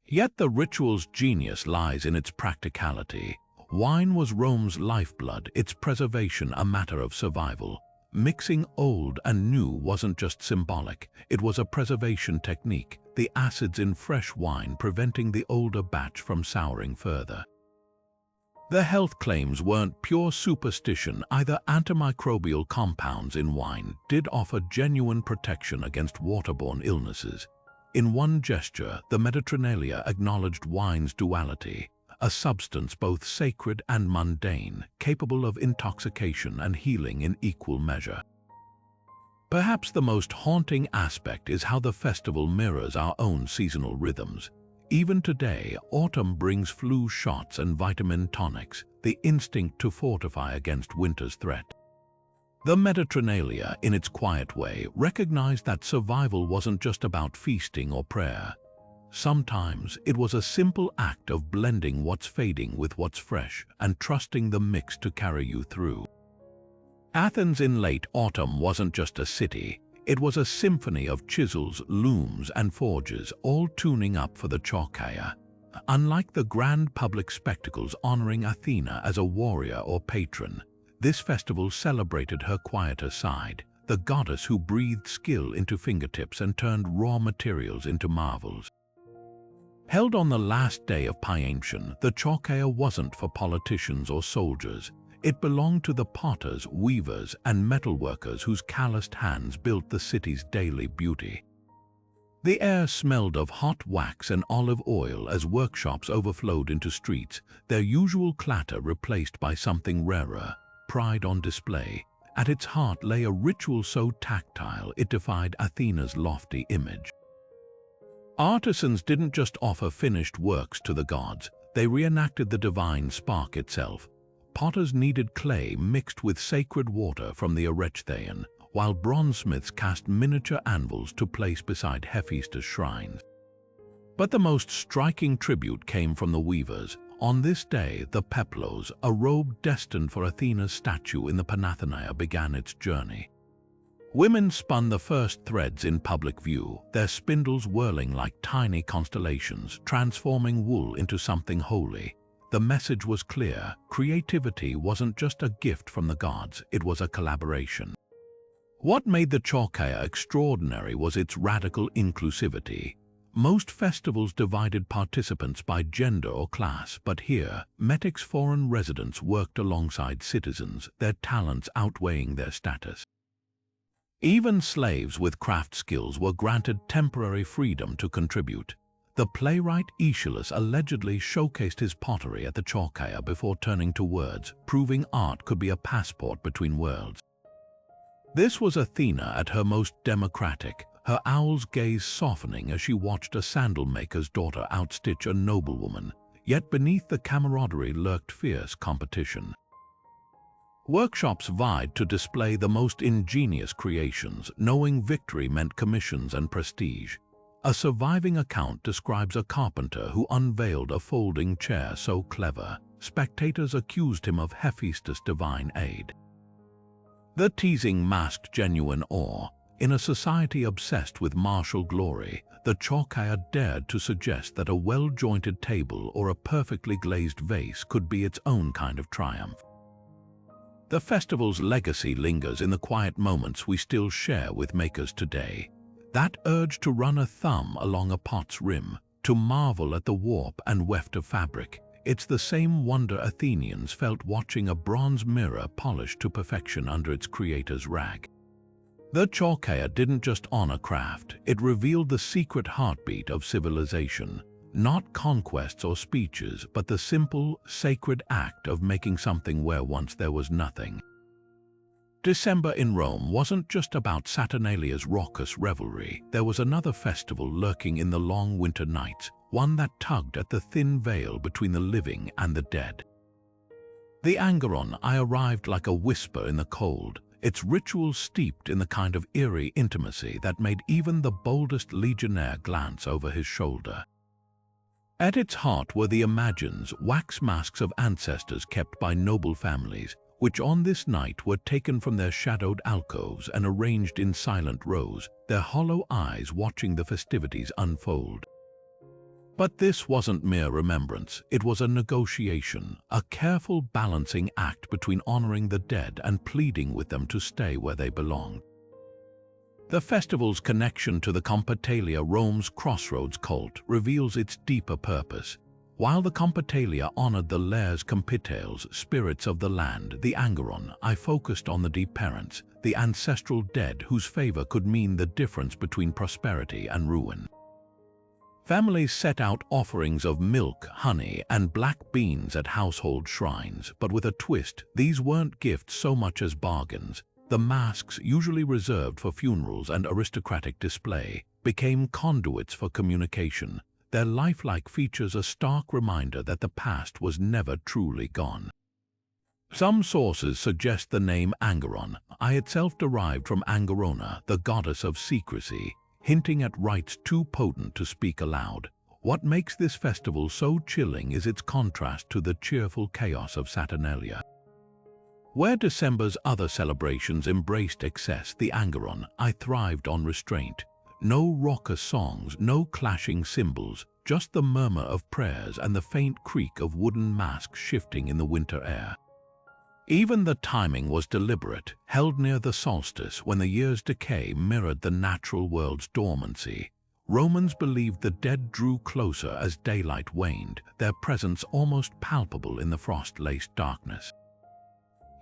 Yet the ritual's genius lies in its practicality. Wine was Rome's lifeblood, its preservation a matter of survival. Mixing old and new wasn't just symbolic, it was a preservation technique, the acids in fresh wine preventing the older batch from souring further. The health claims weren't pure superstition either. Antimicrobial compounds in wine did offer genuine protection against waterborne illnesses. In one gesture, the Mediterranean acknowledged wine's duality, a substance both sacred and mundane, capable of intoxication and healing in equal measure. Perhaps the most haunting aspect is how the festival mirrors our own seasonal rhythms. Even today, autumn brings flu shots and vitamin tonics, the instinct to fortify against winter's threat. The Mediterranean, in its quiet way, recognized that survival wasn't just about feasting or prayer. Sometimes it was a simple act of blending what's fading with what's fresh and trusting the mix to carry you through. Athens in late autumn wasn't just a city, it was a symphony of chisels, looms, and forges, all tuning up for the Chalkeia. Unlike the grand public spectacles honoring Athena as a warrior or patron, this festival celebrated her quieter side, the goddess who breathed skill into fingertips and turned raw materials into marvels. Held on the last day of Paeantian, the Chalkeia wasn't for politicians or soldiers. It belonged to the potters, weavers, and metalworkers whose calloused hands built the city's daily beauty. The air smelled of hot wax and olive oil as workshops overflowed into streets, their usual clatter replaced by something rarer, pride on display. At its heart lay a ritual so tactile it defied Athena's lofty image. Artisans didn't just offer finished works to the gods, they reenacted the divine spark itself. Potters kneaded clay mixed with sacred water from the Erechtheion, while bronzesmiths cast miniature anvils to place beside Hephaestus' shrines. But the most striking tribute came from the weavers. On this day, the peplos, a robe destined for Athena's statue in the Panathenaea, began its journey. Women spun the first threads in public view, their spindles whirling like tiny constellations, transforming wool into something holy. The message was clear: creativity wasn't just a gift from the gods, it was a collaboration. What made the Chalkeia extraordinary was its radical inclusivity. Most festivals divided participants by gender or class, but here, Metic's foreign residents worked alongside citizens, their talents outweighing their status. Even slaves with craft skills were granted temporary freedom to contribute. The playwright Aeschylus allegedly showcased his pottery at the Chalkeia before turning to words, proving art could be a passport between worlds. This was Athena at her most democratic, her owl's gaze softening as she watched a sandal maker's daughter outstitch a noblewoman, yet beneath the camaraderie lurked fierce competition. Workshops vied to display the most ingenious creations, knowing victory meant commissions and prestige. A surviving account describes a carpenter who unveiled a folding chair so clever, spectators accused him of Hephaestus' divine aid. The teasing masked genuine awe. In a society obsessed with martial glory, the Chalkeia dared to suggest that a well-jointed table or a perfectly glazed vase could be its own kind of triumph. The festival's legacy lingers in the quiet moments we still share with makers today. That urge to run a thumb along a pot's rim, to marvel at the warp and weft of fabric. It's the same wonder Athenians felt watching a bronze mirror polished to perfection under its creator's rag. The Chalkeia didn't just honor craft, it revealed the secret heartbeat of civilization. Not conquests or speeches, but the simple, sacred act of making something where once there was nothing. December in Rome wasn't just about Saturnalia's raucous revelry. There was another festival lurking in the long winter nights, one that tugged at the thin veil between the living and the dead. The Angeron arrived like a whisper in the cold, its rituals steeped in the kind of eerie intimacy that made even the boldest legionnaire glance over his shoulder. At its heart were the imagines, wax masks of ancestors kept by noble families, which on this night were taken from their shadowed alcoves and arranged in silent rows, their hollow eyes watching the festivities unfold. But this wasn't mere remembrance, it was a negotiation, a careful balancing act between honoring the dead and pleading with them to stay where they belonged. The festival's connection to the Compitalia, Rome's crossroads cult, reveals its deeper purpose. While the Compitalia honored the Lares Compitales, spirits of the land, the Angeron, focused on the deep parents, the ancestral dead whose favor could mean the difference between prosperity and ruin. Families set out offerings of milk, honey, and black beans at household shrines, but with a twist, these weren't gifts so much as bargains. The masks, usually reserved for funerals and aristocratic display, became conduits for communication. their lifelike features a stark reminder that the past was never truly gone. Some sources suggest the name Angeron, itself derived from Angerona, the goddess of secrecy, hinting at rites too potent to speak aloud. What makes this festival so chilling is its contrast to the cheerful chaos of Saturnalia. Where December's other celebrations embraced excess, the Angeron thrived on restraint. No raucous songs, no clashing cymbals, just the murmur of prayers and the faint creak of wooden masks shifting in the winter air. Even the timing was deliberate, held near the solstice when the year's decay mirrored the natural world's dormancy. Romans believed the dead drew closer as daylight waned, their presence almost palpable in the frost-laced darkness.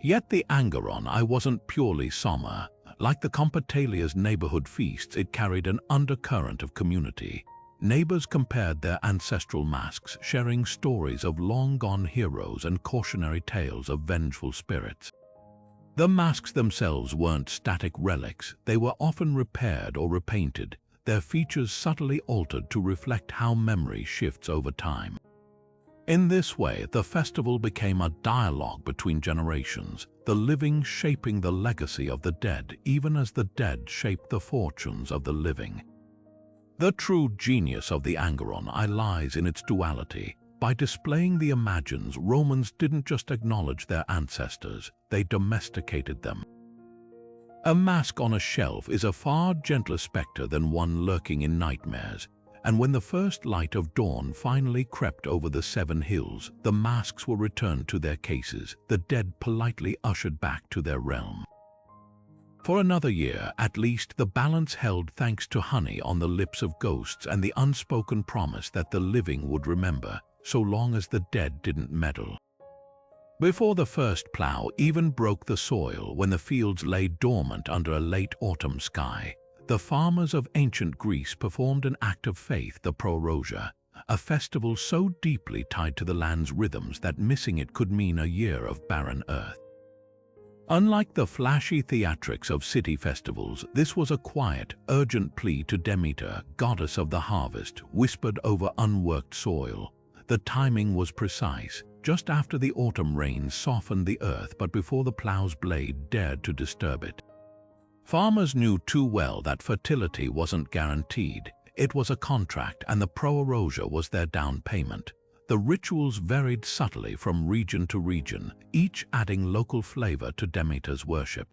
Yet the Angeron wasn't purely somber. Like the Compitalia's neighborhood feasts, it carried an undercurrent of community. Neighbors compared their ancestral masks, sharing stories of long-gone heroes and cautionary tales of vengeful spirits. The masks themselves weren't static relics, they were often repaired or repainted, their features subtly altered to reflect how memory shifts over time. In this way, the festival became a dialogue between generations, the living shaping the legacy of the dead, even as the dead shaped the fortunes of the living. The true genius of the Angeron lies in its duality. By displaying the imagines, Romans didn't just acknowledge their ancestors, they domesticated them. A mask on a shelf is a far gentler spectre than one lurking in nightmares, and when the first light of dawn finally crept over the 7 hills, the masks were returned to their cases, the dead politely ushered back to their realm. For another year, at least, the balance held thanks to honey on the lips of ghosts and the unspoken promise that the living would remember, so long as the dead didn't meddle. Before the first plough even broke the soil, when the fields lay dormant under a late autumn sky, the farmers of ancient Greece performed an act of faith, the prorosia, a festival so deeply tied to the land's rhythms that missing it could mean a year of barren earth. Unlike the flashy theatrics of city festivals, this was a quiet, urgent plea to Demeter, goddess of the harvest, whispered over unworked soil. The timing was precise, just after the autumn rains softened the earth but before the plough's blade dared to disturb it. Farmers knew too well that fertility wasn't guaranteed. It was a contract, and the prorosia was their down payment. The rituals varied subtly from region to region, each adding local flavor to Demeter's worship.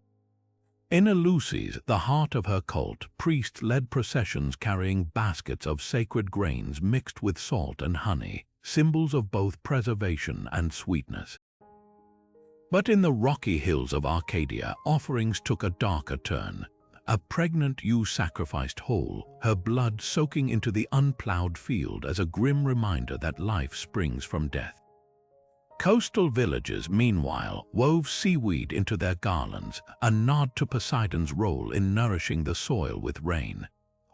In Eleusis, the heart of her cult, priests led processions carrying baskets of sacred grains mixed with salt and honey, symbols of both preservation and sweetness. But in the rocky hills of Arcadia, offerings took a darker turn. A pregnant ewe sacrificed whole, her blood soaking into the unplowed field as a grim reminder that life springs from death. Coastal villages, meanwhile, wove seaweed into their garlands, a nod to Poseidon's role in nourishing the soil with rain.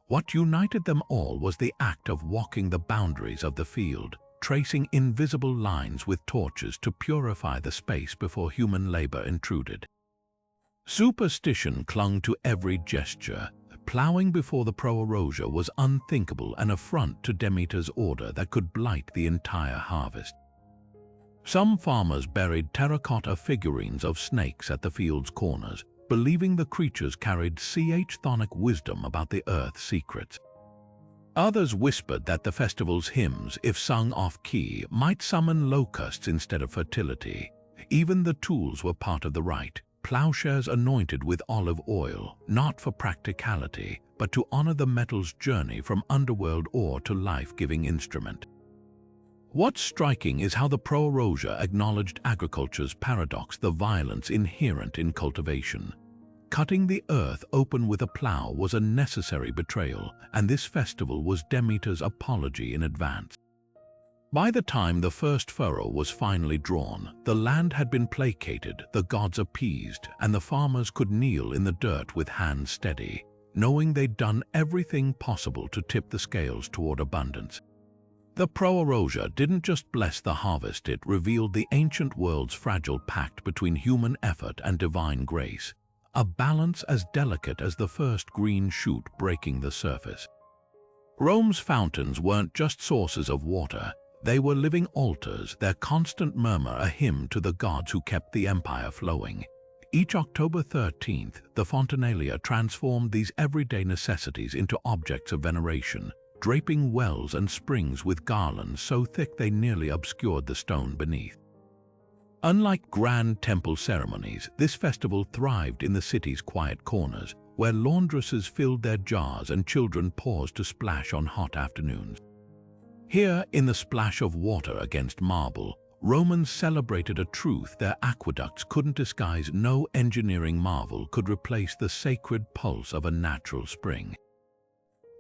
What united them all was the act of walking the boundaries of the field, tracing invisible lines with torches to purify the space before human labor intruded. Superstition clung to every gesture. Plowing before the prorosia was unthinkable, an affront to Demeter's order that could blight the entire harvest. Some farmers buried terracotta figurines of snakes at the field's corners, believing the creatures carried chthonic wisdom about the earth's secrets. Others whispered that the festival's hymns, if sung off-key, might summon locusts instead of fertility. Even the tools were part of the rite. Plowshares anointed with olive oil, not for practicality, but to honor the metal's journey from underworld ore to life-giving instrument. What's striking is how the prorosia acknowledged agriculture's paradox, the violence inherent in cultivation. Cutting the earth open with a plow was a necessary betrayal, and this festival was Demeter's apology in advance. By the time the first furrow was finally drawn, the land had been placated, the gods appeased, and the farmers could kneel in the dirt with hands steady, knowing they'd done everything possible to tip the scales toward abundance. The prorosia didn't just bless the harvest, it revealed the ancient world's fragile pact between human effort and divine grace, a balance as delicate as the first green shoot breaking the surface. Rome's fountains weren't just sources of water, they were living altars, their constant murmur a hymn to the gods who kept the empire flowing. Each October 13th, the Fontinalia transformed these everyday necessities into objects of veneration, draping wells and springs with garlands so thick they nearly obscured the stone beneath. Unlike grand temple ceremonies, this festival thrived in the city's quiet corners, where laundresses filled their jars and children paused to splash on hot afternoons. Here, in the splash of water against marble, Romans celebrated a truth their aqueducts couldn't disguise. No engineering marvel could replace the sacred pulse of a natural spring.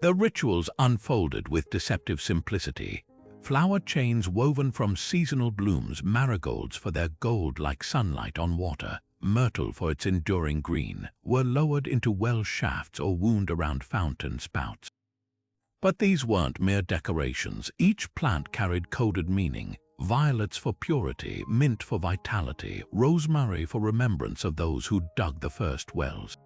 The rituals unfolded with deceptive simplicity. Flower chains woven from seasonal blooms, marigolds for their gold like sunlight on water, myrtle for its enduring green, were lowered into well shafts or wound around fountain spouts. But these weren't mere decorations. Each plant carried coded meaning: violets for purity, mint for vitality, rosemary for remembrance of those who dug the first wells.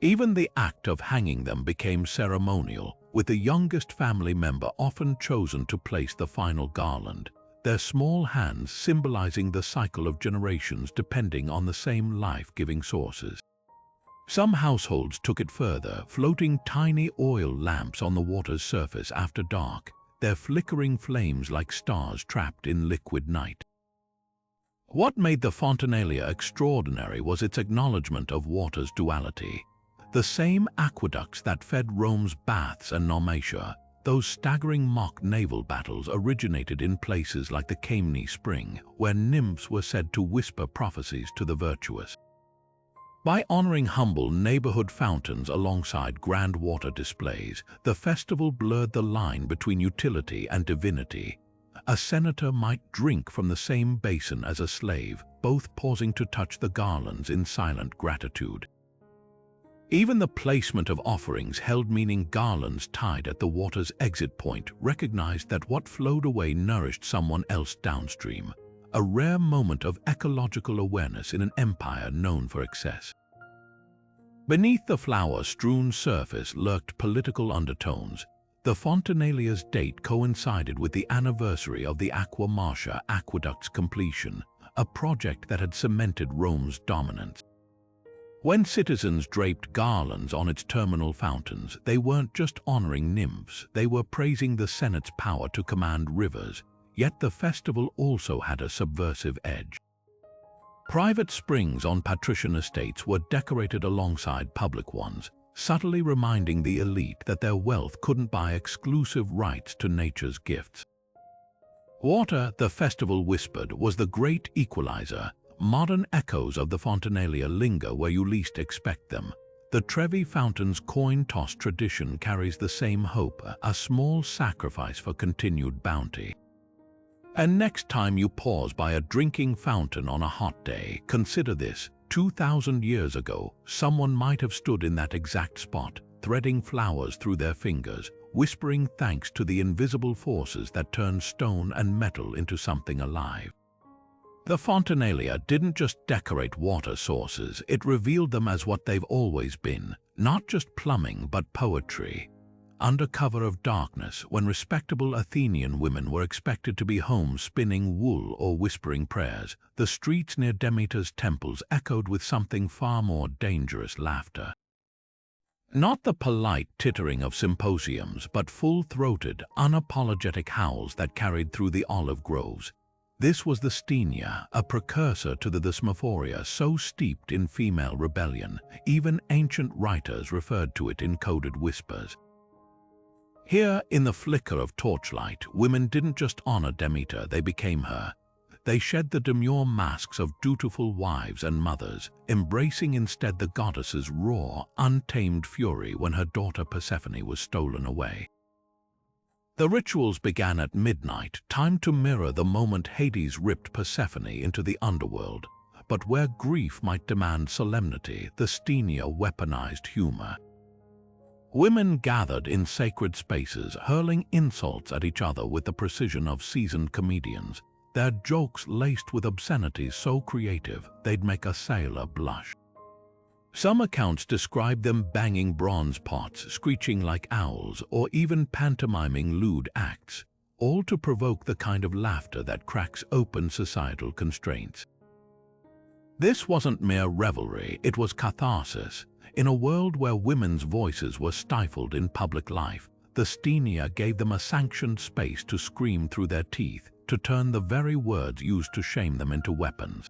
Even the act of hanging them became ceremonial, with the youngest family member often chosen to place the final garland, their small hands symbolizing the cycle of generations depending on the same life-giving sources. Some households took it further, floating tiny oil lamps on the water's surface after dark, their flickering flames like stars trapped in liquid night. What made the Fontinalia extraordinary was its acknowledgement of water's duality. The same aqueducts that fed Rome's baths and Nomatia, those staggering mock naval battles, originated in places like the Camni Spring, where nymphs were said to whisper prophecies to the virtuous. By honoring humble neighborhood fountains alongside grand water displays, the festival blurred the line between utility and divinity. A senator might drink from the same basin as a slave, both pausing to touch the garlands in silent gratitude. Even the placement of offerings held meaning. Garlands tied at the water's exit point recognized that what flowed away nourished someone else downstream, a rare moment of ecological awareness in an empire known for excess. Beneath the flower-strewn surface lurked political undertones. The Fontinalia's date coincided with the anniversary of the Aqua Marcia aqueduct's completion, a project that had cemented Rome's dominance. When citizens draped garlands on its terminal fountains, they weren't just honoring nymphs, they were praising the Senate's power to command rivers. Yet the festival also had a subversive edge. Private springs on patrician estates were decorated alongside public ones, subtly reminding the elite that their wealth couldn't buy exclusive rights to nature's gifts. Water, the festival whispered, was the great equalizer. Modern echoes of the Fontinalia linger where you least expect them. The Trevi Fountain's coin-toss tradition carries the same hope, a small sacrifice for continued bounty. And next time you pause by a drinking fountain on a hot day, consider this: 2,000 years ago, someone might have stood in that exact spot, threading flowers through their fingers, whispering thanks to the invisible forces that turn stone and metal into something alive. The Fontinalia didn't just decorate water sources, it revealed them as what they've always been, not just plumbing but poetry. Under cover of darkness, when respectable Athenian women were expected to be home spinning wool or whispering prayers, the streets near Demeter's temples echoed with something far more dangerous: laughter. Not the polite tittering of symposiums, but full-throated, unapologetic howls that carried through the olive groves. This was the Stenia, a precursor to the Thesmophoria so steeped in female rebellion, even ancient writers referred to it in coded whispers. Here, in the flicker of torchlight, women didn't just honor Demeter, they became her. They shed the demure masks of dutiful wives and mothers, embracing instead the goddess's raw, untamed fury when her daughter Persephone was stolen away. The rituals began at midnight, timed to mirror the moment Hades ripped Persephone into the underworld. But where grief might demand solemnity, the Stenia weaponized humor. Women gathered in sacred spaces, hurling insults at each other with the precision of seasoned comedians, their jokes laced with obscenities so creative they'd make a sailor blush. Some accounts describe them banging bronze pots, screeching like owls, or even pantomiming lewd acts, all to provoke the kind of laughter that cracks open societal constraints. This wasn't mere revelry, it was catharsis. In a world where women's voices were stifled in public life, the Stenia gave them a sanctioned space to scream through their teeth, to turn the very words used to shame them into weapons.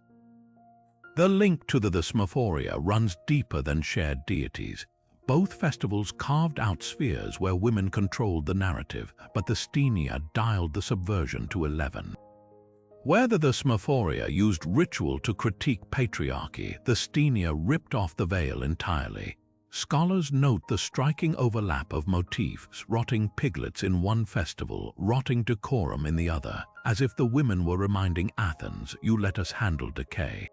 The link to the Thesmophoria runs deeper than shared deities. Both festivals carved out spheres where women controlled the narrative, but the Stenia dialed the subversion to 11. Where the Thesmophoria used ritual to critique patriarchy, the Stenia ripped off the veil entirely. Scholars note the striking overlap of motifs, rotting piglets in one festival, rotting decorum in the other, as if the women were reminding Athens, "You let us handle decay."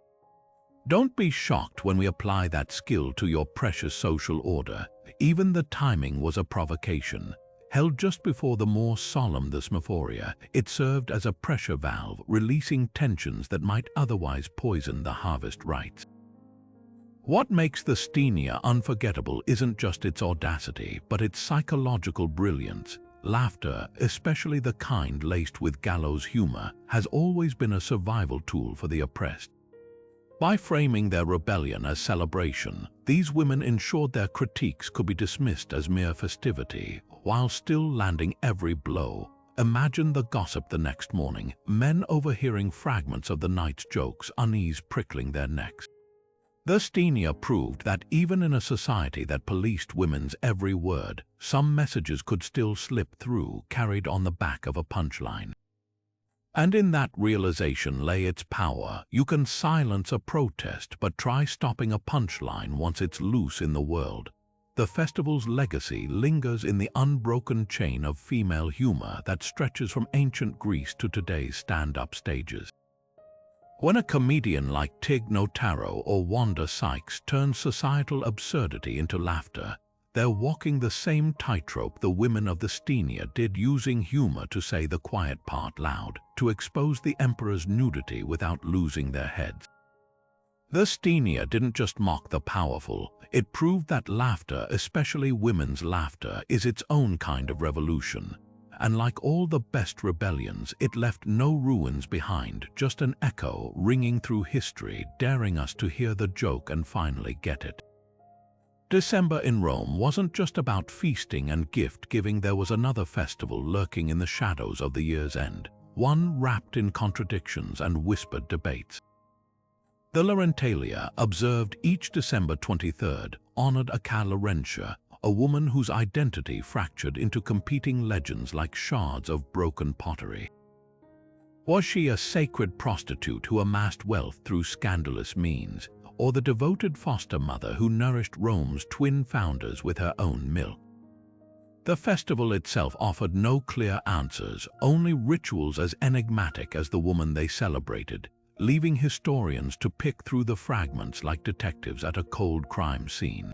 Don't be shocked when we apply that skill to your precious social order. Even the timing was a provocation. Held just before the more solemn Thesmophoria, it served as a pressure valve, releasing tensions that might otherwise poison the harvest rites. What makes the Stenia unforgettable isn't just its audacity, but its psychological brilliance. Laughter, especially the kind laced with gallows humor, has always been a survival tool for the oppressed. By framing their rebellion as celebration, these women ensured their critiques could be dismissed as mere festivity, while still landing every blow. Imagine the gossip the next morning, men overhearing fragments of the night's jokes, unease prickling their necks. The Stenia proved that even in a society that policed women's every word, some messages could still slip through, carried on the back of a punchline. And in that realization lay its power. You can silence a protest, but try stopping a punchline once it's loose in the world. The festival's legacy lingers in the unbroken chain of female humor that stretches from ancient Greece to today's stand-up stages. When a comedian like Tig Notaro or Wanda Sykes turns societal absurdity into laughter, they're walking the same tightrope the women of the Stenia did, using humor to say the quiet part loud, to expose the emperor's nudity without losing their heads. The Stenia didn't just mock the powerful, it proved that laughter, especially women's laughter, is its own kind of revolution. And like all the best rebellions, it left no ruins behind, just an echo ringing through history, daring us to hear the joke and finally get it. December in Rome wasn't just about feasting and gift-giving. There was another festival lurking in the shadows of the year's end, one wrapped in contradictions and whispered debates. The Laurentalia, observed each December 23rd, honored Acca Laurentia, a woman whose identity fractured into competing legends like shards of broken pottery. Was she a sacred prostitute who amassed wealth through scandalous means, or the devoted foster mother who nourished Rome's twin founders with her own milk? The festival itself offered no clear answers, only rituals as enigmatic as the woman they celebrated, leaving historians to pick through the fragments like detectives at a cold crime scene.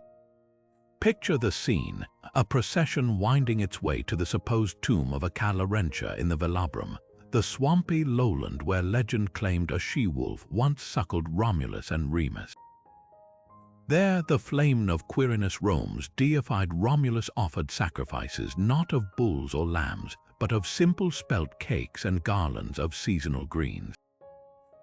Picture the scene, a procession winding its way to the supposed tomb of Acca Laurentia in the Velabrum, the swampy lowland where legend claimed a she-wolf once suckled Romulus and Remus. There, the flame of Quirinus Rome's deified Romulus offered sacrifices not of bulls or lambs, but of simple spelt cakes and garlands of seasonal greens.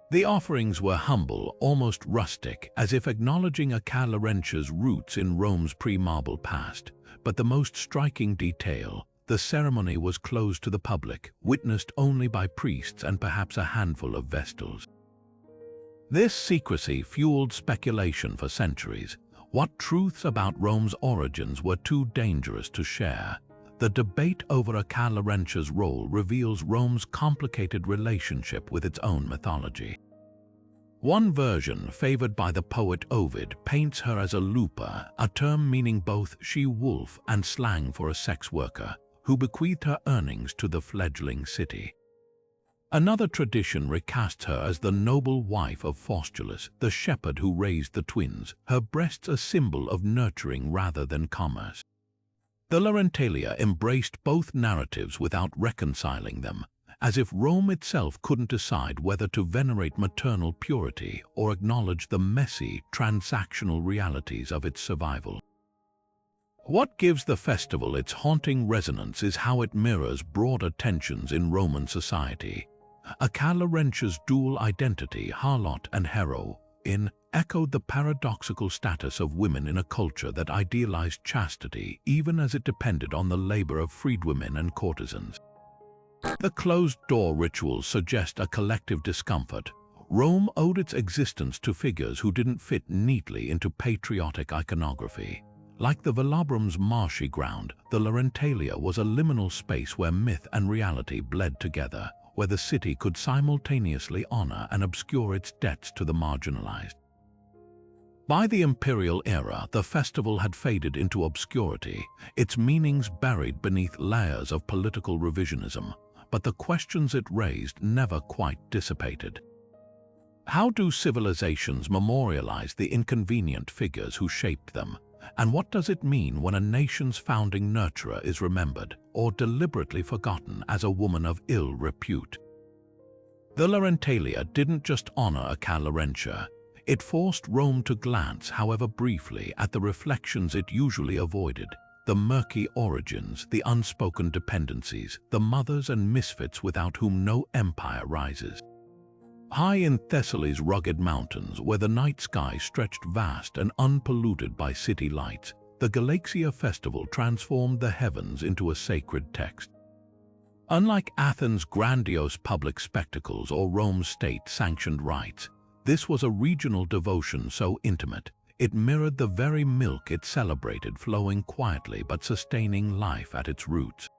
The offerings were humble, almost rustic, as if acknowledging Acca Laurentia's roots in Rome's pre-marble past. But the most striking detail, the ceremony was closed to the public, witnessed only by priests and perhaps a handful of vestals. This secrecy fueled speculation for centuries. What truths about Rome's origins were too dangerous to share? The debate over Acca Laurentia's role reveals Rome's complicated relationship with its own mythology. One version, favored by the poet Ovid, paints her as a lupa, a term meaning both she-wolf and slang for a sex worker, who bequeathed her earnings to the fledgling city. Another tradition recasts her as the noble wife of Faustulus, the shepherd who raised the twins, her breasts a symbol of nurturing rather than commerce. The Laurentalia embraced both narratives without reconciling them, as if Rome itself couldn't decide whether to venerate maternal purity or acknowledge the messy, transactional realities of its survival. What gives the festival its haunting resonance is how it mirrors broader tensions in Roman society. Acalorentia's dual identity, harlot and hero, echoed the paradoxical status of women in a culture that idealized chastity even as it depended on the labor of freedwomen and courtesans. The closed-door rituals suggest a collective discomfort. Rome owed its existence to figures who didn't fit neatly into patriotic iconography. Like the Velobrum's marshy ground, the Laurentalia was a liminal space where myth and reality bled together, where the city could simultaneously honor and obscure its debts to the marginalized. By the imperial era, the festival had faded into obscurity, its meanings buried beneath layers of political revisionism, but the questions it raised never quite dissipated. How do civilizations memorialize the inconvenient figures who shaped them? And what does it mean when a nation's founding nurturer is remembered or deliberately forgotten as a woman of ill repute? The Laurentalia didn't just honor Acalorentia. It forced Rome to glance, however briefly, at the reflections it usually avoided: the murky origins, the unspoken dependencies, the mothers and misfits without whom no empire rises. High in Thessaly's rugged mountains, where the night sky stretched vast and unpolluted by city lights, the Galaxia festival transformed the heavens into a sacred text. Unlike Athens' grandiose public spectacles or Rome's state-sanctioned rites, this was a regional devotion so intimate, it mirrored the very milk it celebrated, flowing quietly but sustaining life at its roots.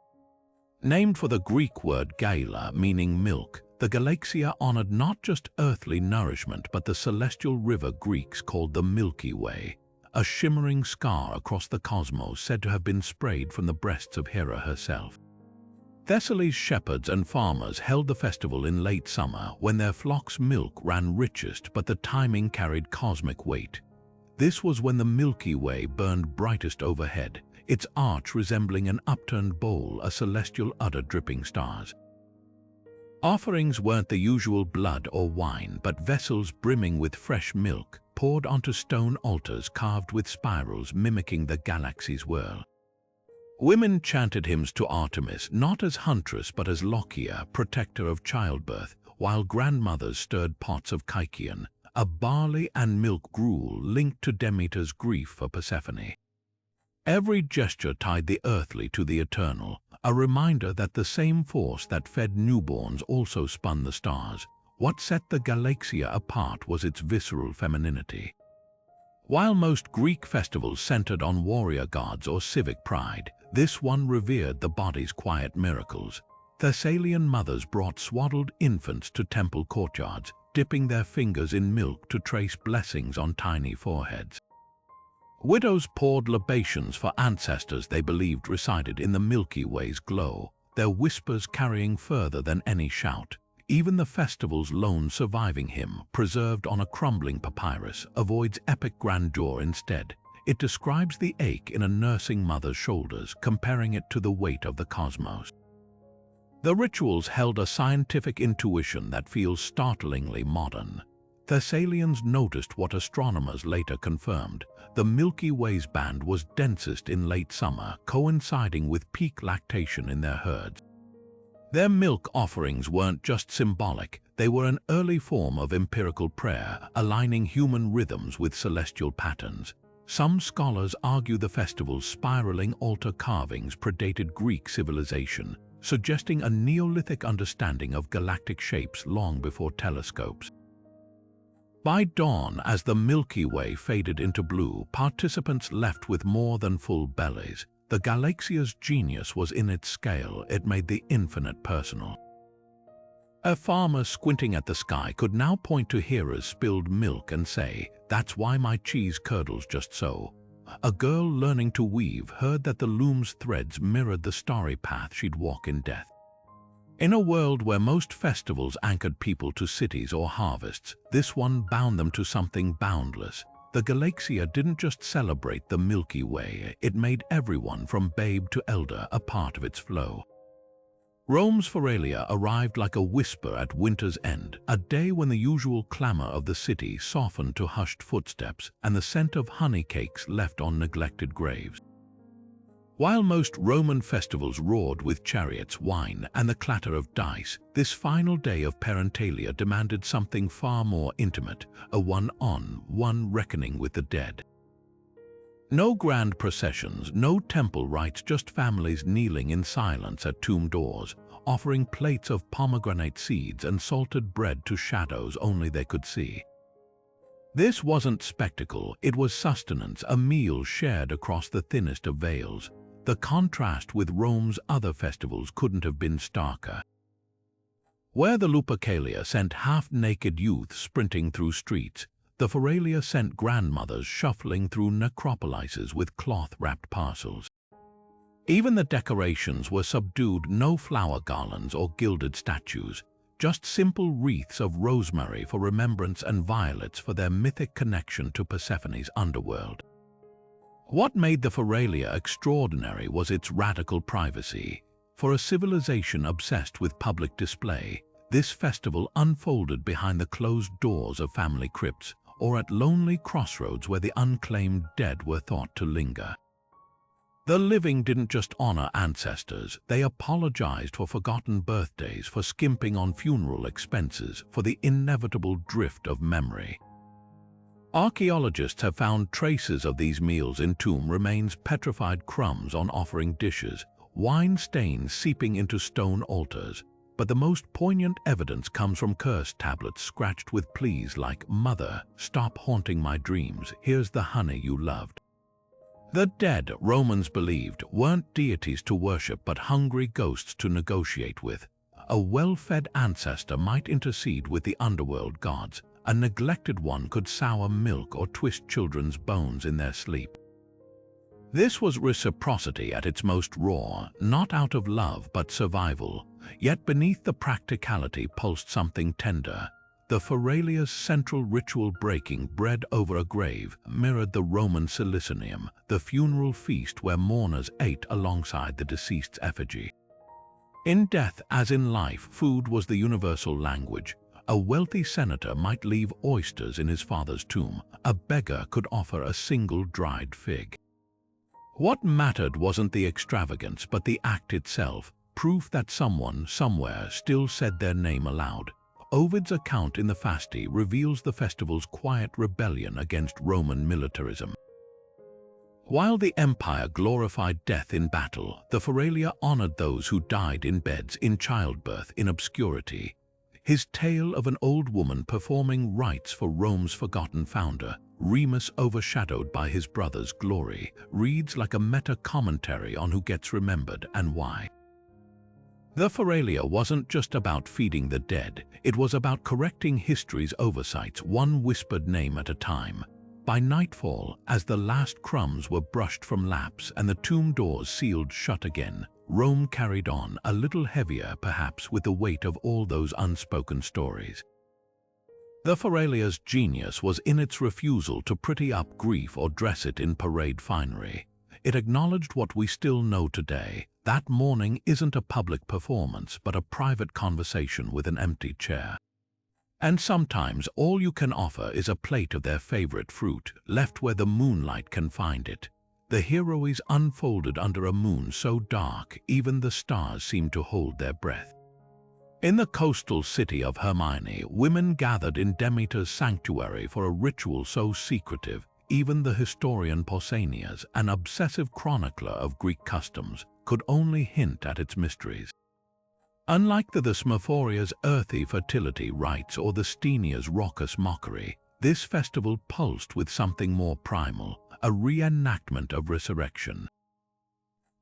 Named for the Greek word gaila, meaning milk, the Galaxia honored not just earthly nourishment but the celestial river Greeks called the Milky Way, a shimmering scar across the cosmos said to have been sprayed from the breasts of Hera herself. Thessaly's shepherds and farmers held the festival in late summer when their flocks' milk ran richest, but the timing carried cosmic weight. This was when the Milky Way burned brightest overhead, its arch resembling an upturned bowl, a celestial udder dripping stars. Offerings weren't the usual blood or wine, but vessels brimming with fresh milk, poured onto stone altars carved with spirals mimicking the galaxy's whirl. Women chanted hymns to Artemis, not as huntress but as Lochia, protector of childbirth, while grandmothers stirred pots of kykeon, a barley and milk gruel linked to Demeter's grief for Persephone. Every gesture tied the earthly to the eternal, a reminder that the same force that fed newborns also spun the stars. What set the Galaxia apart was its visceral femininity. While most Greek festivals centered on warrior gods or civic pride, this one revered the body's quiet miracles. Thessalian mothers brought swaddled infants to temple courtyards, dipping their fingers in milk to trace blessings on tiny foreheads. Widows poured libations for ancestors they believed resided in the Milky Way's glow, their whispers carrying further than any shout. Even the festival's lone surviving hymn, preserved on a crumbling papyrus, avoids epic grandeur instead. It describes the ache in a nursing mother's shoulders, comparing it to the weight of the cosmos. The rituals held a scientific intuition that feels startlingly modern. Thessalians noticed what astronomers later confirmed: the Milky Way's band was densest in late summer, coinciding with peak lactation in their herds. Their milk offerings weren't just symbolic, they were an early form of empirical prayer, aligning human rhythms with celestial patterns. Some scholars argue the festival's spiraling altar carvings predated Greek civilization, suggesting a Neolithic understanding of galactic shapes long before telescopes. By dawn, as the Milky Way faded into blue, participants left with more than full bellies. The Galaxia's genius was in its scale; it made the infinite personal. A farmer squinting at the sky could now point to Hera's spilled milk and say, "That's why my cheese curdles just so." A girl learning to weave heard that the loom's threads mirrored the starry path she'd walk in death. In a world where most festivals anchored people to cities or harvests, this one bound them to something boundless. The Galaxia didn't just celebrate the Milky Way, it made everyone from babe to elder a part of its flow. Rome's Feralia arrived like a whisper at winter's end, a day when the usual clamor of the city softened to hushed footsteps and the scent of honey cakes left on neglected graves. While most Roman festivals roared with chariots, wine, and the clatter of dice, this final day of Parentalia demanded something far more intimate, a one-on-one reckoning with the dead. No grand processions, no temple rites, just families kneeling in silence at tomb doors, offering plates of pomegranate seeds and salted bread to shadows only they could see. This wasn't spectacle, it was sustenance, a meal shared across the thinnest of veils. The contrast with Rome's other festivals couldn't have been starker. Where the Lupercalia sent half-naked youth sprinting through streets, the Feralia sent grandmothers shuffling through necropolises with cloth-wrapped parcels. Even the decorations were subdued, no flower garlands or gilded statues, just simple wreaths of rosemary for remembrance and violets for their mythic connection to Persephone's underworld. What made the Feralia extraordinary was its radical privacy. For a civilization obsessed with public display, this festival unfolded behind the closed doors of family crypts or at lonely crossroads where the unclaimed dead were thought to linger. The living didn't just honor ancestors, they apologized for forgotten birthdays, for skimping on funeral expenses, for the inevitable drift of memory. Archaeologists have found traces of these meals in tomb remains, petrified crumbs on offering dishes, wine stains seeping into stone altars. But the most poignant evidence comes from curse tablets scratched with pleas like, "Mother, stop haunting my dreams, here's the honey you loved." The dead, Romans believed, weren't deities to worship but hungry ghosts to negotiate with. A well-fed ancestor might intercede with the underworld gods. A neglected one could sour milk or twist children's bones in their sleep. This was reciprocity at its most raw, not out of love but survival. Yet beneath the practicality pulsed something tender. The Feralia's central ritual, breaking bread over a grave, mirrored the Roman Siliceum, the funeral feast where mourners ate alongside the deceased's effigy. In death as in life, food was the universal language. A wealthy senator might leave oysters in his father's tomb. A beggar could offer a single dried fig. What mattered wasn't the extravagance but the act itself, proof that someone, somewhere, still said their name aloud. Ovid's account in the Fasti reveals the festival's quiet rebellion against Roman militarism. While the empire glorified death in battle, the Feralia honored those who died in beds, in childbirth, in obscurity. His tale of an old woman performing rites for Rome's forgotten founder, Remus overshadowed by his brother's glory, reads like a meta-commentary on who gets remembered and why. The Feralia wasn't just about feeding the dead, it was about correcting history's oversights, one whispered name at a time. By nightfall, as the last crumbs were brushed from laps and the tomb doors sealed shut again, Rome carried on, a little heavier perhaps with the weight of all those unspoken stories. The Feralia's genius was in its refusal to pretty up grief or dress it in parade finery. It acknowledged what we still know today, that mourning isn't a public performance but a private conversation with an empty chair. And sometimes all you can offer is a plate of their favorite fruit, left where the moonlight can find it. The heroes unfolded under a moon so dark even the stars seemed to hold their breath. In the coastal city of Hermione, women gathered in Demeter's sanctuary for a ritual so secretive, even the historian Pausanias, an obsessive chronicler of Greek customs, could only hint at its mysteries. Unlike the Thesmophoria's earthy fertility rites or the Stenia's raucous mockery, this festival pulsed with something more primal, a reenactment of resurrection.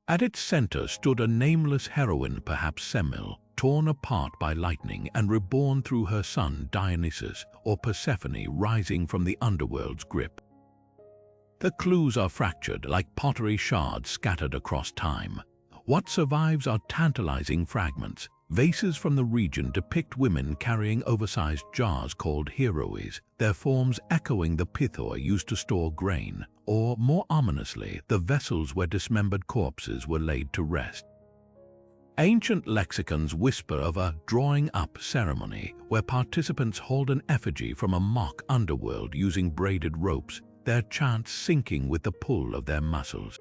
At its center stood a nameless heroine, perhaps Semele, torn apart by lightning and reborn through her son Dionysus, or Persephone rising from the underworld's grip. The clues are fractured like pottery shards scattered across time. What survives are tantalizing fragments. Vases from the region depict women carrying oversized jars called heroes, their forms echoing the pithoi used to store grain, or, more ominously, the vessels where dismembered corpses were laid to rest. Ancient lexicons whisper of a drawing-up ceremony where participants hold an effigy from a mock underworld using braided ropes, their chants syncing with the pull of their muscles.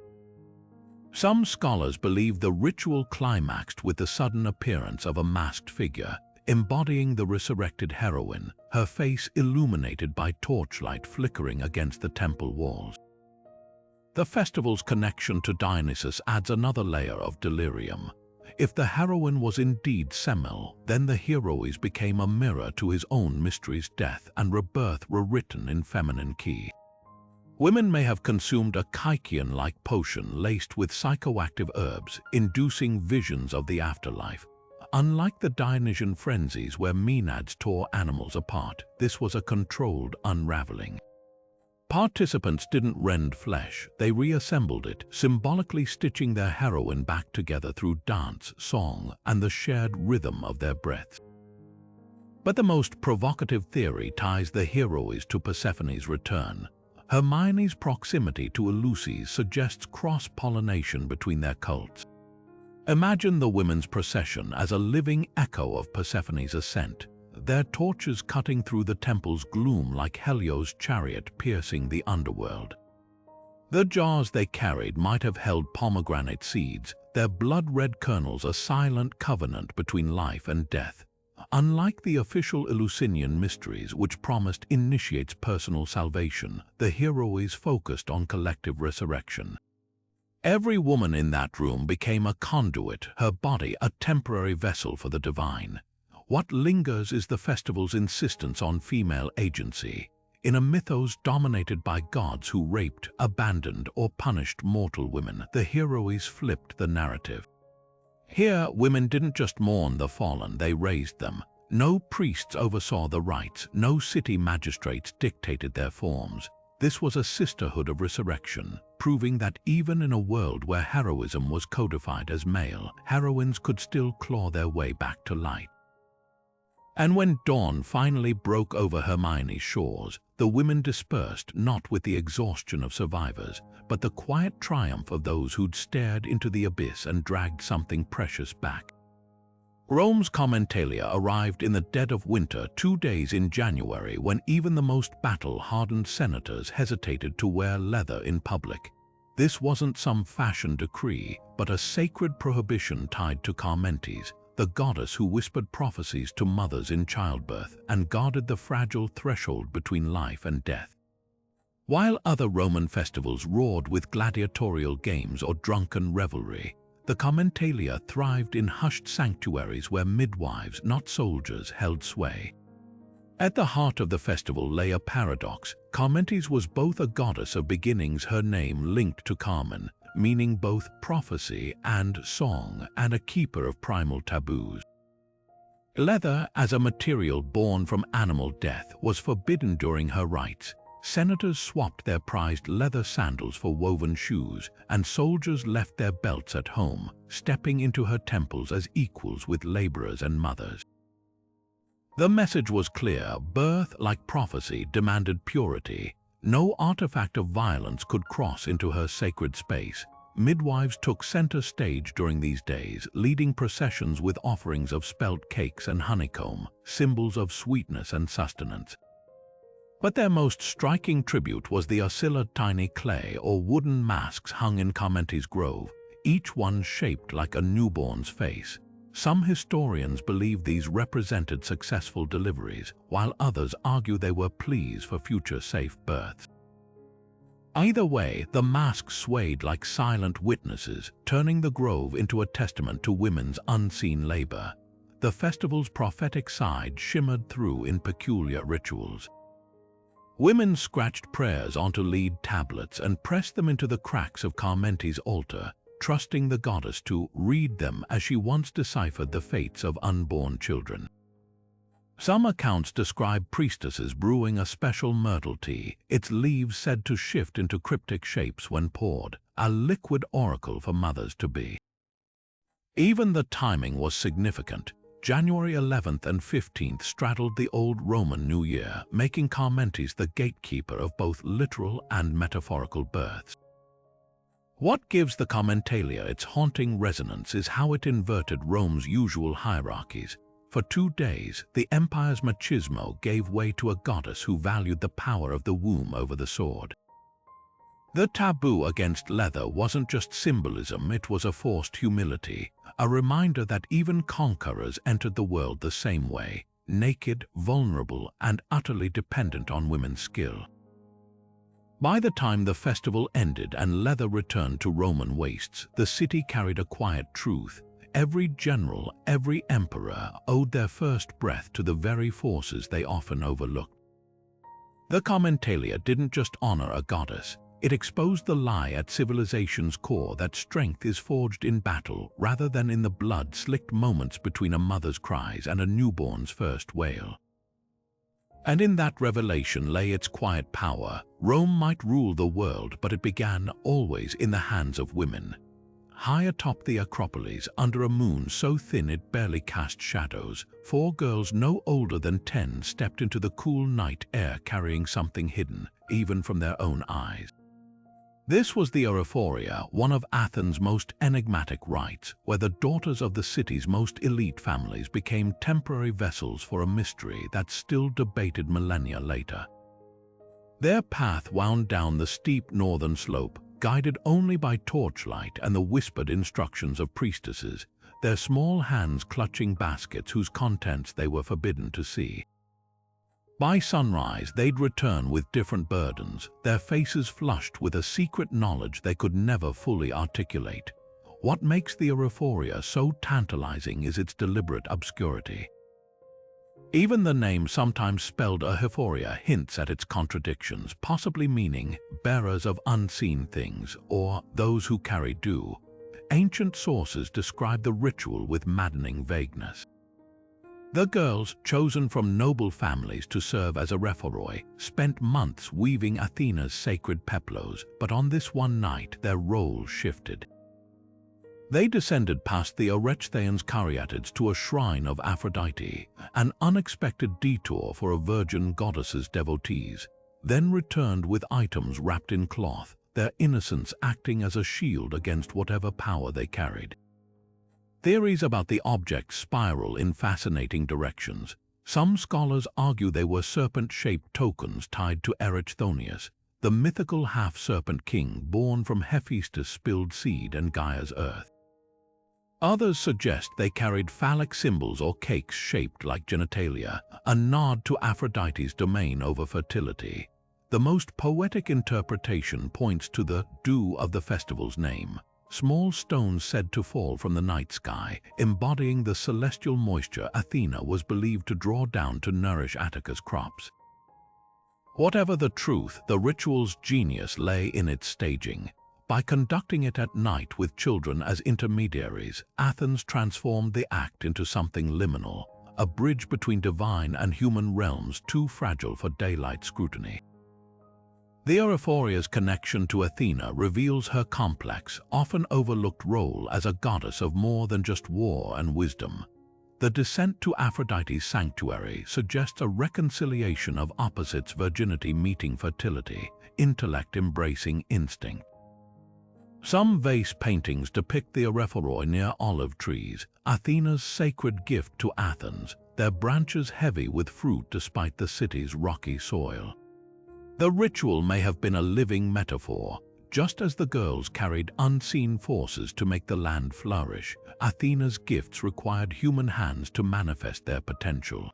Some scholars believe the ritual climaxed with the sudden appearance of a masked figure, embodying the resurrected heroine, her face illuminated by torchlight flickering against the temple walls. The festival's connection to Dionysus adds another layer of delirium. If the heroine was indeed Semele, then the heroes became a mirror to his own mysteries. Death and rebirth were written in feminine key. Women may have consumed a Kykeon-like potion laced with psychoactive herbs, inducing visions of the afterlife. Unlike the Dionysian frenzies where Maenads tore animals apart, this was a controlled unraveling. Participants didn't rend flesh, they reassembled it, symbolically stitching their heroine back together through dance, song, and the shared rhythm of their breaths. But the most provocative theory ties the heroes to Persephone's return. Hermione's proximity to Eleusis suggests cross-pollination between their cults. Imagine the women's procession as a living echo of Persephone's ascent, their torches cutting through the temple's gloom like Helios' chariot piercing the underworld. The jars they carried might have held pomegranate seeds, their blood-red kernels a silent covenant between life and death. Unlike the official Eleusinian mysteries which promised initiates personal salvation, the heroes focused on collective resurrection. Every woman in that room became a conduit, her body a temporary vessel for the divine. What lingers is the festival's insistence on female agency. In a mythos dominated by gods who raped, abandoned, or punished mortal women, the heroes flipped the narrative. Here, women didn't just mourn the fallen, they raised them. No priests oversaw the rites, no city magistrates dictated their forms. This was a sisterhood of resurrection, proving that even in a world where heroism was codified as male, heroines could still claw their way back to light. And when dawn finally broke over Hermione's shores, the women dispersed not with the exhaustion of survivors, but the quiet triumph of those who'd stared into the abyss and dragged something precious back. Rome's Commentalia arrived in the dead of winter 2 days in January when even the most battle-hardened senators hesitated to wear leather in public. This wasn't some fashion decree, but a sacred prohibition tied to Carmentes, the goddess who whispered prophecies to mothers in childbirth and guarded the fragile threshold between life and death. While other Roman festivals roared with gladiatorial games or drunken revelry, the Commentalia thrived in hushed sanctuaries where midwives, not soldiers, held sway. At the heart of the festival lay a paradox. Carmentes was both a goddess of beginnings, her name linked to Carmen, meaning both prophecy and song, and a keeper of primal taboos. Leather, as a material born from animal death, was forbidden during her rites. Senators swapped their prized leather sandals for woven shoes, and soldiers left their belts at home, stepping into her temples as equals with laborers and mothers. The message was clear: birth, like prophecy, demanded purity. No artifact of violence could cross into her sacred space. Midwives took center stage during these days, leading processions with offerings of spelt cakes and honeycomb, symbols of sweetness and sustenance. But their most striking tribute was the oscilla tiny clay or wooden masks hung in Carmentes Grove, each one shaped like a newborn's face. Some historians believe these represented successful deliveries, while others argue they were pleas for future safe births. Either way, the masks swayed like silent witnesses, turning the grove into a testament to women's unseen labor. The festival's prophetic side shimmered through in peculiar rituals. Women scratched prayers onto lead tablets and pressed them into the cracks of Carmentes' altar, trusting the goddess to read them as she once deciphered the fates of unborn children. Some accounts describe priestesses brewing a special myrtle tea, its leaves said to shift into cryptic shapes when poured, a liquid oracle for mothers-to-be. Even the timing was significant. January 11th and 15th straddled the old Roman New Year, making Carmentes the gatekeeper of both literal and metaphorical births. What gives the Commentalia its haunting resonance is how it inverted Rome's usual hierarchies. For 2 days, the empire's machismo gave way to a goddess who valued the power of the womb over the sword. The taboo against leather wasn't just symbolism, it was a forced humility, a reminder that even conquerors entered the world the same way, naked, vulnerable, and utterly dependent on women's skill. By the time the festival ended and leather returned to Roman waists, the city carried a quiet truth. Every general, every emperor owed their first breath to the very forces they often overlooked. The Commentalia didn't just honor a goddess, it exposed the lie at civilization's core that strength is forged in battle rather than in the blood-slicked moments between a mother's cries and a newborn's first wail. And in that revelation lay its quiet power. Rome might rule the world, but it began always in the hands of women. High atop the Acropolis, under a moon so thin it barely cast shadows, 4 girls no older than 10 stepped into the cool night air carrying something hidden, even from their own eyes. This was the Orophoria, one of Athens' most enigmatic rites, where the daughters of the city's most elite families became temporary vessels for a mystery that's still debated millennia later. Their path wound down the steep northern slope, guided only by torchlight and the whispered instructions of priestesses, their small hands clutching baskets whose contents they were forbidden to see. By sunrise, they'd return with different burdens, their faces flushed with a secret knowledge they could never fully articulate. What makes the Orophoria so tantalizing is its deliberate obscurity. Even the name, sometimes spelled Orophoria, hints at its contradictions, possibly meaning bearers of unseen things or those who carry dew. Ancient sources describe the ritual with maddening vagueness. The girls, chosen from noble families to serve as Orophorai, spent months weaving Athena's sacred peplos, but on this one night their roles shifted. They descended past the Orestheans Caryatids to a shrine of Aphrodite, an unexpected detour for a virgin goddess's devotees, then returned with items wrapped in cloth, their innocence acting as a shield against whatever power they carried. Theories about the objects spiral in fascinating directions. Some scholars argue they were serpent-shaped tokens tied to Erychthonius, the mythical half-serpent king born from Hephaestus' spilled seed and Gaia's earth. Others suggest they carried phallic symbols or cakes shaped like genitalia, a nod to Aphrodite's domain over fertility. The most poetic interpretation points to the dew of the festival's name, small stones said to fall from the night sky, embodying the celestial moisture Athena was believed to draw down to nourish Attica's crops. Whatever the truth, the ritual's genius lay in its staging. By conducting it at night with children as intermediaries, Athens transformed the act into something liminal, a bridge between divine and human realms too fragile for daylight scrutiny. The Orophoria's connection to Athena reveals her complex, often overlooked role as a goddess of more than just war and wisdom. The descent to Aphrodite's sanctuary suggests a reconciliation of opposites: virginity meeting fertility, intellect embracing instinct. Some vase paintings depict the Orophorai near olive trees, Athena's sacred gift to Athens, their branches heavy with fruit despite the city's rocky soil. The ritual may have been a living metaphor. Just as the girls carried unseen forces to make the land flourish, Athena's gifts required human hands to manifest their potential.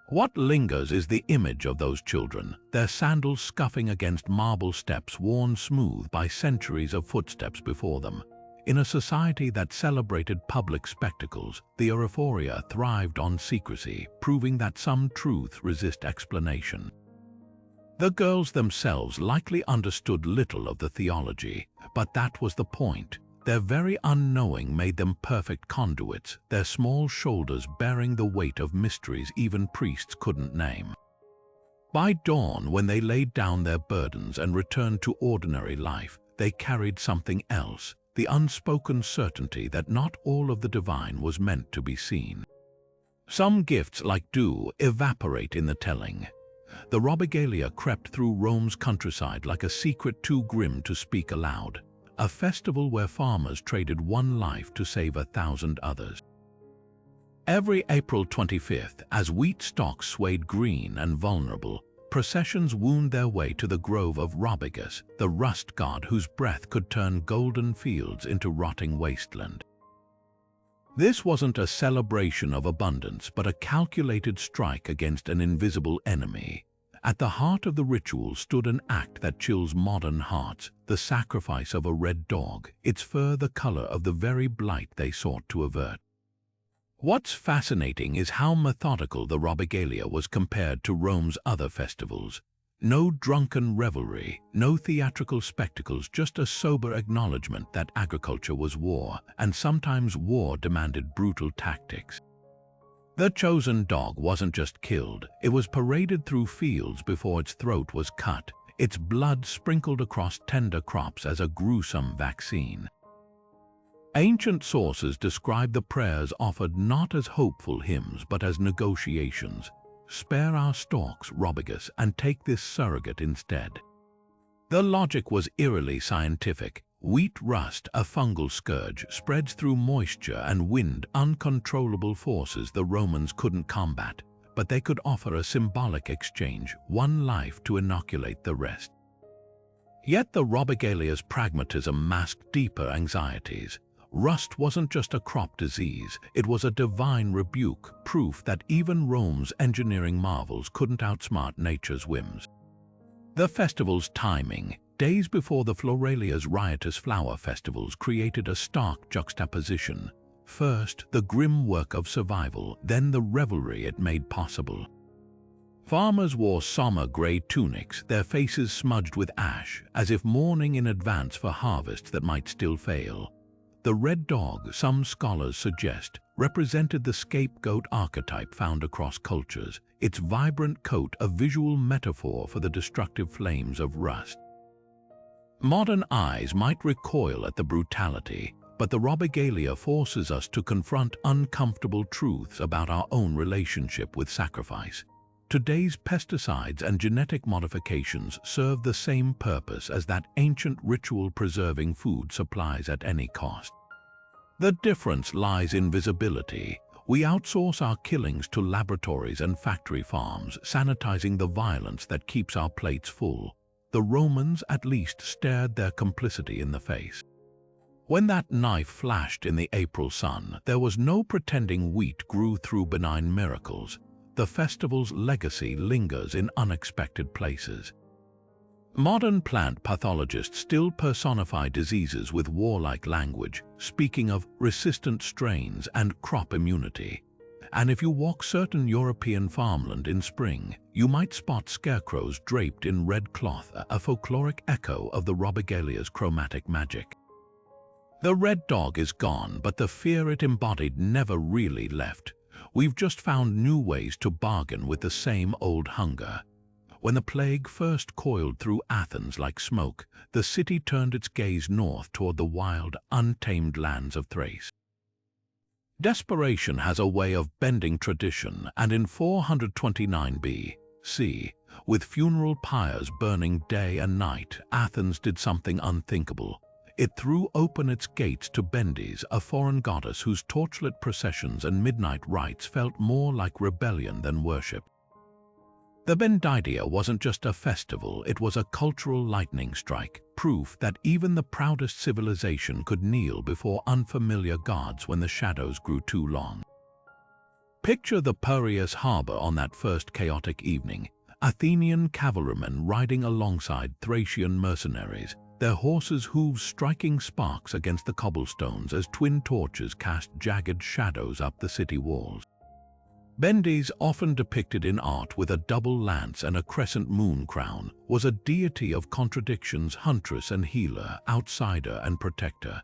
What lingers is the image of those children, their sandals scuffing against marble steps worn smooth by centuries of footsteps before them. In a society that celebrated public spectacles, the Orophoria thrived on secrecy, proving that some truths resist explanation. The girls themselves likely understood little of the theology, but that was the point. Their very unknowing made them perfect conduits, their small shoulders bearing the weight of mysteries even priests couldn't name. By dawn, when they laid down their burdens and returned to ordinary life, they carried something else, the unspoken certainty that not all of the divine was meant to be seen. Some gifts, like dew, evaporate in the telling. The Robigalia crept through Rome's countryside like a secret too grim to speak aloud. a festival where farmers traded one life to save 1,000 others. Every April 25th, as wheat stalks swayed green and vulnerable, processions wound their way to the grove of raucous, the rust god whose breath could turn golden fields into rotting wasteland. This wasn't a celebration of abundance, but a calculated strike against an invisible enemy. At the heart of the ritual stood an act that chills modern hearts, the sacrifice of a red dog, its fur the color of the very blight they sought to avert. What's fascinating is how methodical the Robigalia was compared to Rome's other festivals. No drunken revelry, no theatrical spectacles, just a sober acknowledgement that agriculture was war, and sometimes war demanded brutal tactics. The chosen dog wasn't just killed, it was paraded through fields before its throat was cut, its blood sprinkled across tender crops as a gruesome vaccine. Ancient sources describe the prayers offered not as hopeful hymns but as negotiations. Spare our stalks, raucous, and take this surrogate instead. The logic was eerily scientific. Wheat rust, a fungal scourge, spreads through moisture and wind, uncontrollable forces the Romans couldn't combat, but they could offer a symbolic exchange, one life to inoculate the rest. Yet the Robigalia's pragmatism masked deeper anxieties. Rust wasn't just a crop disease, it was a divine rebuke, proof that even Rome's engineering marvels couldn't outsmart nature's whims. The festival's timing, days before the Floralia's riotous flower festivals, created a stark juxtaposition. First, the grim work of survival, then the revelry it made possible. Farmers wore somber grey tunics, their faces smudged with ash, as if mourning in advance for harvests that might still fail. The red dog, some scholars suggest, represented the scapegoat archetype found across cultures, its vibrant coat a visual metaphor for the destructive flames of rust. Modern eyes might recoil at the brutality, but the Robigalia forces us to confront uncomfortable truths about our own relationship with sacrifice. Today's pesticides and genetic modifications serve the same purpose as that ancient ritual preserving food supplies at any cost. The difference lies in visibility. We outsource our killings to laboratories and factory farms, sanitizing the violence that keeps our plates full. The Romans at least stared their complicity in the face. When that knife flashed in the April sun, there was no pretending wheat grew through benign miracles. The festival's legacy lingers in unexpected places. Modern plant pathologists still personify diseases with warlike language, speaking of resistant strains and crop immunity. And if you walk certain European farmland in spring, you might spot scarecrows draped in red cloth, a folkloric echo of the Robigalia's chromatic magic. The red dog is gone, but the fear it embodied never really left. We've just found new ways to bargain with the same old hunger. When the plague first coiled through Athens like smoke, the city turned its gaze north toward the wild, untamed lands of Thrace. Desperation has a way of bending tradition, and in 429 B.C., with funeral pyres burning day and night, Athens did something unthinkable. It threw open its gates to Bendis, a foreign goddess whose torchlit processions and midnight rites felt more like rebellion than worship. The Bendidia wasn't just a festival, it was a cultural lightning strike, proof that even the proudest civilization could kneel before unfamiliar gods when the shadows grew too long. Picture the Piraeus harbor on that first chaotic evening, Athenian cavalrymen riding alongside Thracian mercenaries, their horses' hooves striking sparks against the cobblestones as twin torches cast jagged shadows up the city walls. Bendis, often depicted in art with a double lance and a crescent moon crown, was a deity of contradictions, huntress and healer, outsider and protector.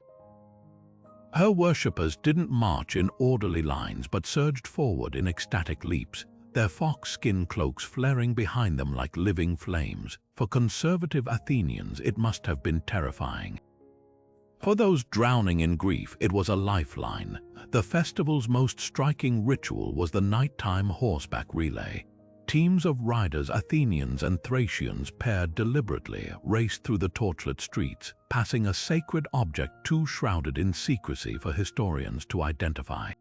Her worshippers didn't march in orderly lines but surged forward in ecstatic leaps, their fox skin cloaks flaring behind them like living flames. For conservative Athenians, it must have been terrifying. For those drowning in grief, it was a lifeline. The festival's most striking ritual was the nighttime horseback relay. Teams of riders, Athenians and Thracians paired deliberately, raced through the torchlit streets, passing a sacred object too shrouded in secrecy for historians to identify.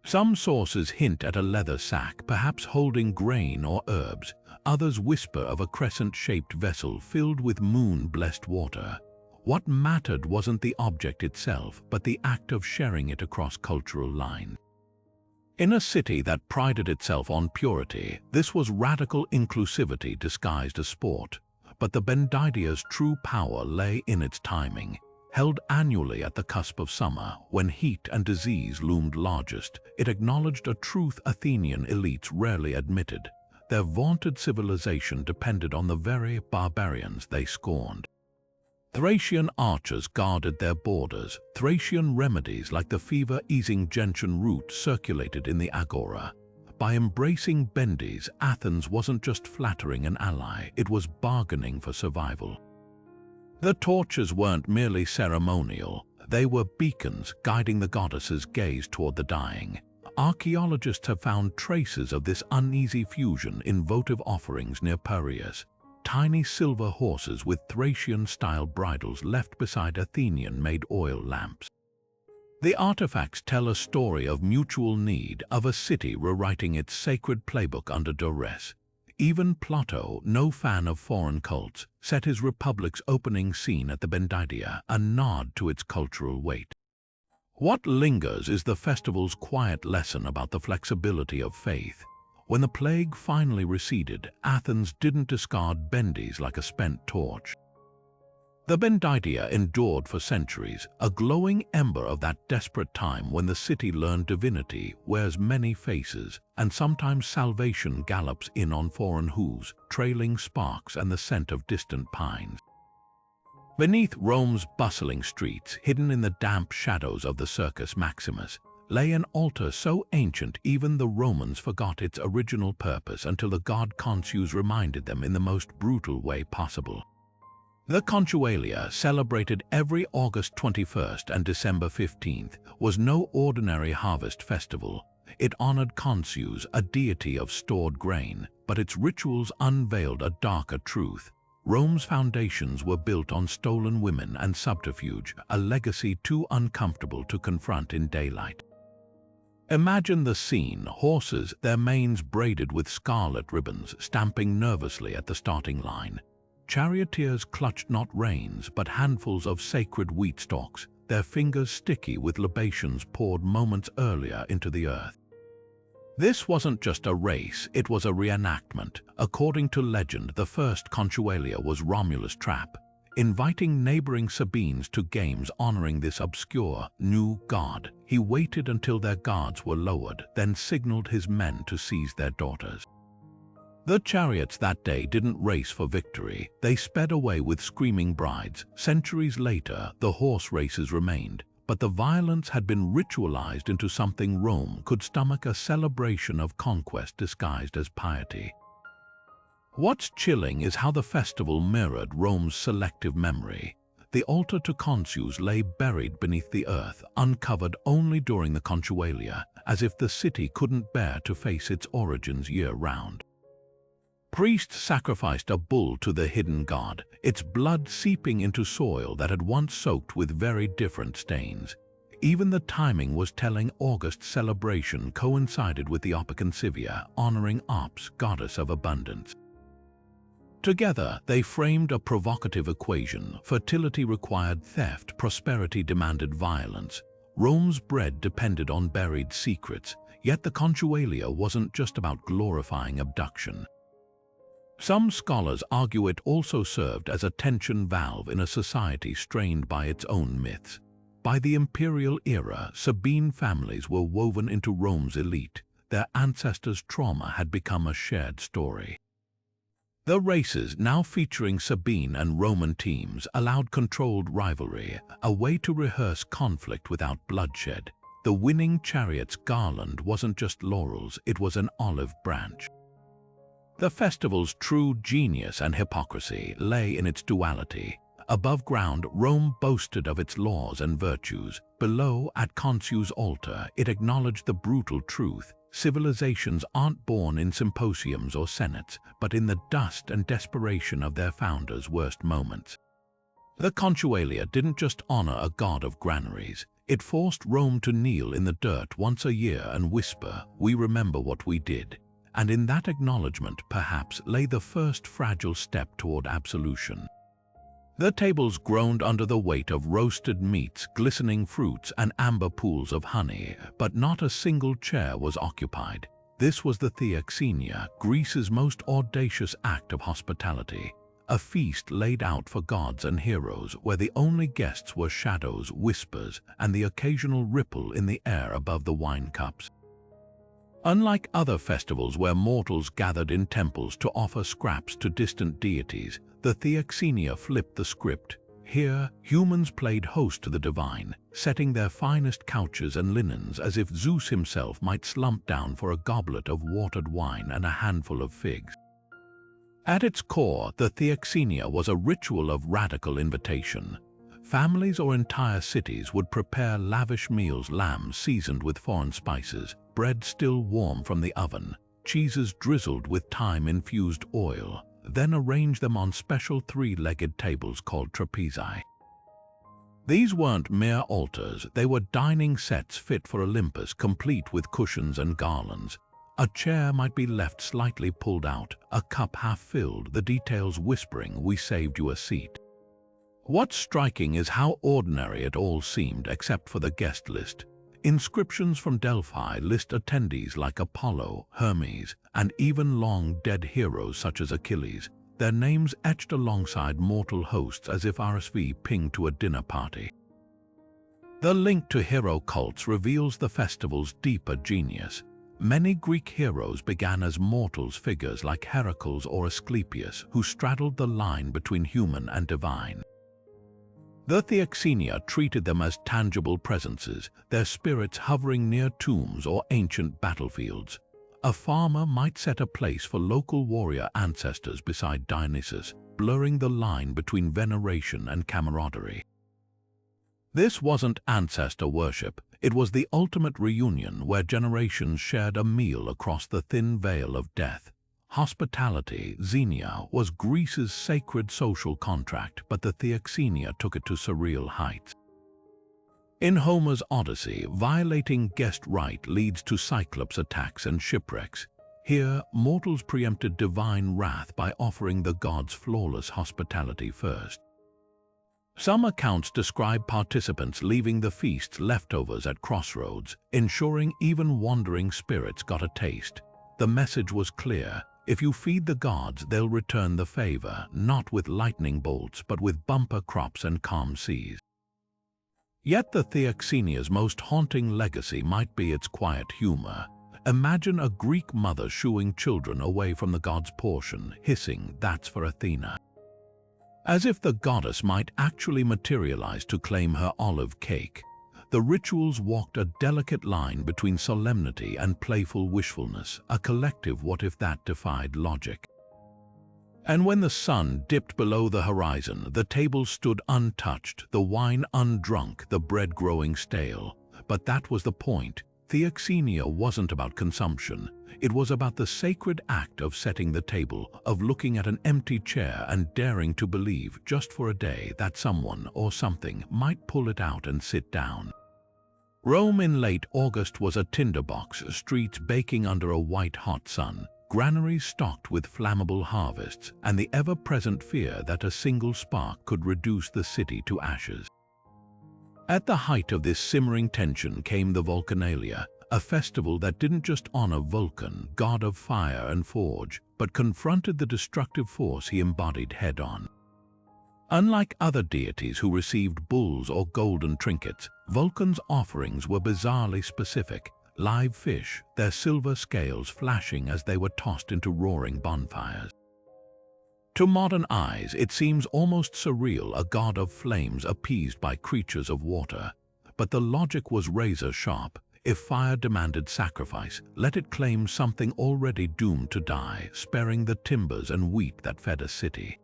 Some sources hint at a leather sack, perhaps holding grain or herbs. Others whisper of a crescent-shaped vessel filled with moon-blessed water. What mattered wasn't the object itself, but the act of sharing it across cultural lines. In a city that prided itself on purity, this was radical inclusivity disguised as sport. But the Bendidia's true power lay in its timing. Held annually at the cusp of summer, when heat and disease loomed largest, it acknowledged a truth Athenian elites rarely admitted. Their vaunted civilization depended on the very barbarians they scorned. Thracian archers guarded their borders. Thracian remedies like the fever-easing gentian root circulated in the agora. By embracing Bendis, Athens wasn't just flattering an ally, it was bargaining for survival. The torches weren't merely ceremonial, they were beacons guiding the goddess's gaze toward the dying. Archaeologists have found traces of this uneasy fusion in votive offerings near Piraeus. Tiny silver horses with Thracian-style bridles left beside Athenian-made oil lamps. The artifacts tell a story of mutual need, of a city rewriting its sacred playbook under duress. Even Plato, no fan of foreign cults, set his republic's opening scene at the Bendidia, a nod to its cultural weight. What lingers is the festival's quiet lesson about the flexibility of faith. When the plague finally receded, Athens didn't discard Bendis like a spent torch. The Bendidia endured for centuries, a glowing ember of that desperate time when the city learned divinity wears many faces, and sometimes salvation gallops in on foreign hooves, trailing sparks and the scent of distant pines. Beneath Rome's bustling streets, hidden in the damp shadows of the Circus Maximus, lay an altar so ancient even the Romans forgot its original purpose until the god Consus reminded them in the most brutal way possible. The Consualia, celebrated every August 21st and December 15th, was no ordinary harvest festival. It honored Consus, a deity of stored grain, but its rituals unveiled a darker truth. Rome's foundations were built on stolen women and subterfuge, a legacy too uncomfortable to confront in daylight. Imagine the scene: horses, their manes braided with scarlet ribbons, stamping nervously at the starting line. Charioteers clutched not reins, but handfuls of sacred wheat stalks, their fingers sticky with libations poured moments earlier into the earth. This wasn't just a race, it was a reenactment. According to legend, the first Consualia was Romulus' trap, inviting neighboring Sabines to games honoring this obscure, new god. He waited until their guards were lowered, then signaled his men to seize their daughters. The chariots that day didn't race for victory, they sped away with screaming brides. Centuries later, the horse races remained, but the violence had been ritualized into something Rome could stomach: a celebration of conquest disguised as piety. What's chilling is how the festival mirrored Rome's selective memory. The altar to Consus lay buried beneath the earth, uncovered only during the Consualia, as if the city couldn't bear to face its origins year-round. Priests sacrificed a bull to the hidden god, its blood seeping into soil that had once soaked with very different stains. Even the timing was telling. August celebration coincided with the Opiconcivia, honoring Ops, goddess of abundance. Together, they framed a provocative equation. Fertility required theft, prosperity demanded violence. Rome's bread depended on buried secrets, yet the Consualia wasn't just about glorifying abduction. Some scholars argue it also served as a tension valve in a society strained by its own myths. By the imperial era, Sabine families were woven into Rome's elite. Their ancestors' trauma had become a shared story. The races, now featuring Sabine and Roman teams, allowed controlled rivalry, a way to rehearse conflict without bloodshed. The winning chariot's garland wasn't just laurels, it was an olive branch. The festival's true genius and hypocrisy lay in its duality. Above ground, Rome boasted of its laws and virtues. Below, at Consus' altar, it acknowledged the brutal truth: civilizations aren't born in symposiums or senates, but in the dust and desperation of their founders' worst moments. The Contualia didn't just honor a god of granaries. It forced Rome to kneel in the dirt once a year and whisper, "We remember what we did." And in that acknowledgement perhaps lay the first fragile step toward absolution. The tables groaned under the weight of roasted meats, glistening fruits, and amber pools of honey, but not a single chair was occupied. This was the Theoxenia, Greece's most audacious act of hospitality, a feast laid out for gods and heroes where the only guests were shadows, whispers, and the occasional ripple in the air above the wine cups. Unlike other festivals where mortals gathered in temples to offer scraps to distant deities, the Theoxenia flipped the script. Here, humans played host to the divine, setting their finest couches and linens as if Zeus himself might slump down for a goblet of watered wine and a handful of figs. At its core, the Theoxenia was a ritual of radical invitation. Families or entire cities would prepare lavish meals, lamb seasoned with foreign spices, bread still warm from the oven, cheeses drizzled with thyme-infused oil, then arrange them on special three-legged tables called trapezi. These weren't mere altars, they were dining sets fit for Olympus, complete with cushions and garlands. A chair might be left slightly pulled out, a cup half filled, the details whispering, "We saved you a seat." What's striking is how ordinary it all seemed except for the guest list. Inscriptions from Delphi list attendees like Apollo, Hermes, and even long-dead heroes such as Achilles, their names etched alongside mortal hosts as if RSV pinged to a dinner party. The link to hero cults reveals the festival's deeper genius. Many Greek heroes began as mortals, figures like Heracles or Asclepius, who straddled the line between human and divine. The Theoxenia treated them as tangible presences, their spirits hovering near tombs or ancient battlefields. A farmer might set a place for local warrior ancestors beside Dionysus, blurring the line between veneration and camaraderie. This wasn't ancestor worship, it was the ultimate reunion where generations shared a meal across the thin veil of death. Hospitality, xenia, was Greece's sacred social contract, but the Theoxenia took it to surreal heights. In Homer's Odyssey, violating guest right leads to Cyclops attacks and shipwrecks. Here, mortals preempted divine wrath by offering the gods flawless hospitality first. Some accounts describe participants leaving the feast's leftovers at crossroads, ensuring even wandering spirits got a taste. The message was clear: if you feed the gods, they'll return the favor, not with lightning bolts, but with bumper crops and calm seas. Yet the Theoxenia's most haunting legacy might be its quiet humor. Imagine a Greek mother shooing children away from the god's portion, hissing, "That's for Athena." As if the goddess might actually materialize to claim her olive cake. The rituals walked a delicate line between solemnity and playful wishfulness, a collective what if that defied logic. And when the sun dipped below the horizon, the table stood untouched, the wine undrunk, the bread growing stale. But that was the point. Theoxenia wasn't about consumption. It was about the sacred act of setting the table, of looking at an empty chair and daring to believe, just for a day, that someone or something might pull it out and sit down. Rome in late August was a tinderbox, streets baking under a white-hot sun, granaries stocked with flammable harvests, and the ever-present fear that a single spark could reduce the city to ashes. At the height of this simmering tension came the Vulcanalia, a festival that didn't just honor Vulcan, god of fire and forge, but confronted the destructive force he embodied head-on. Unlike other deities who received bulls or golden trinkets, Vulcan's offerings were bizarrely specific: live fish, their silver scales flashing as they were tossed into roaring bonfires. To modern eyes, it seems almost surreal, a god of flames appeased by creatures of water. But the logic was razor-sharp. If fire demanded sacrifice, let it claim something already doomed to die, sparing the timbers and wheat that fed a city.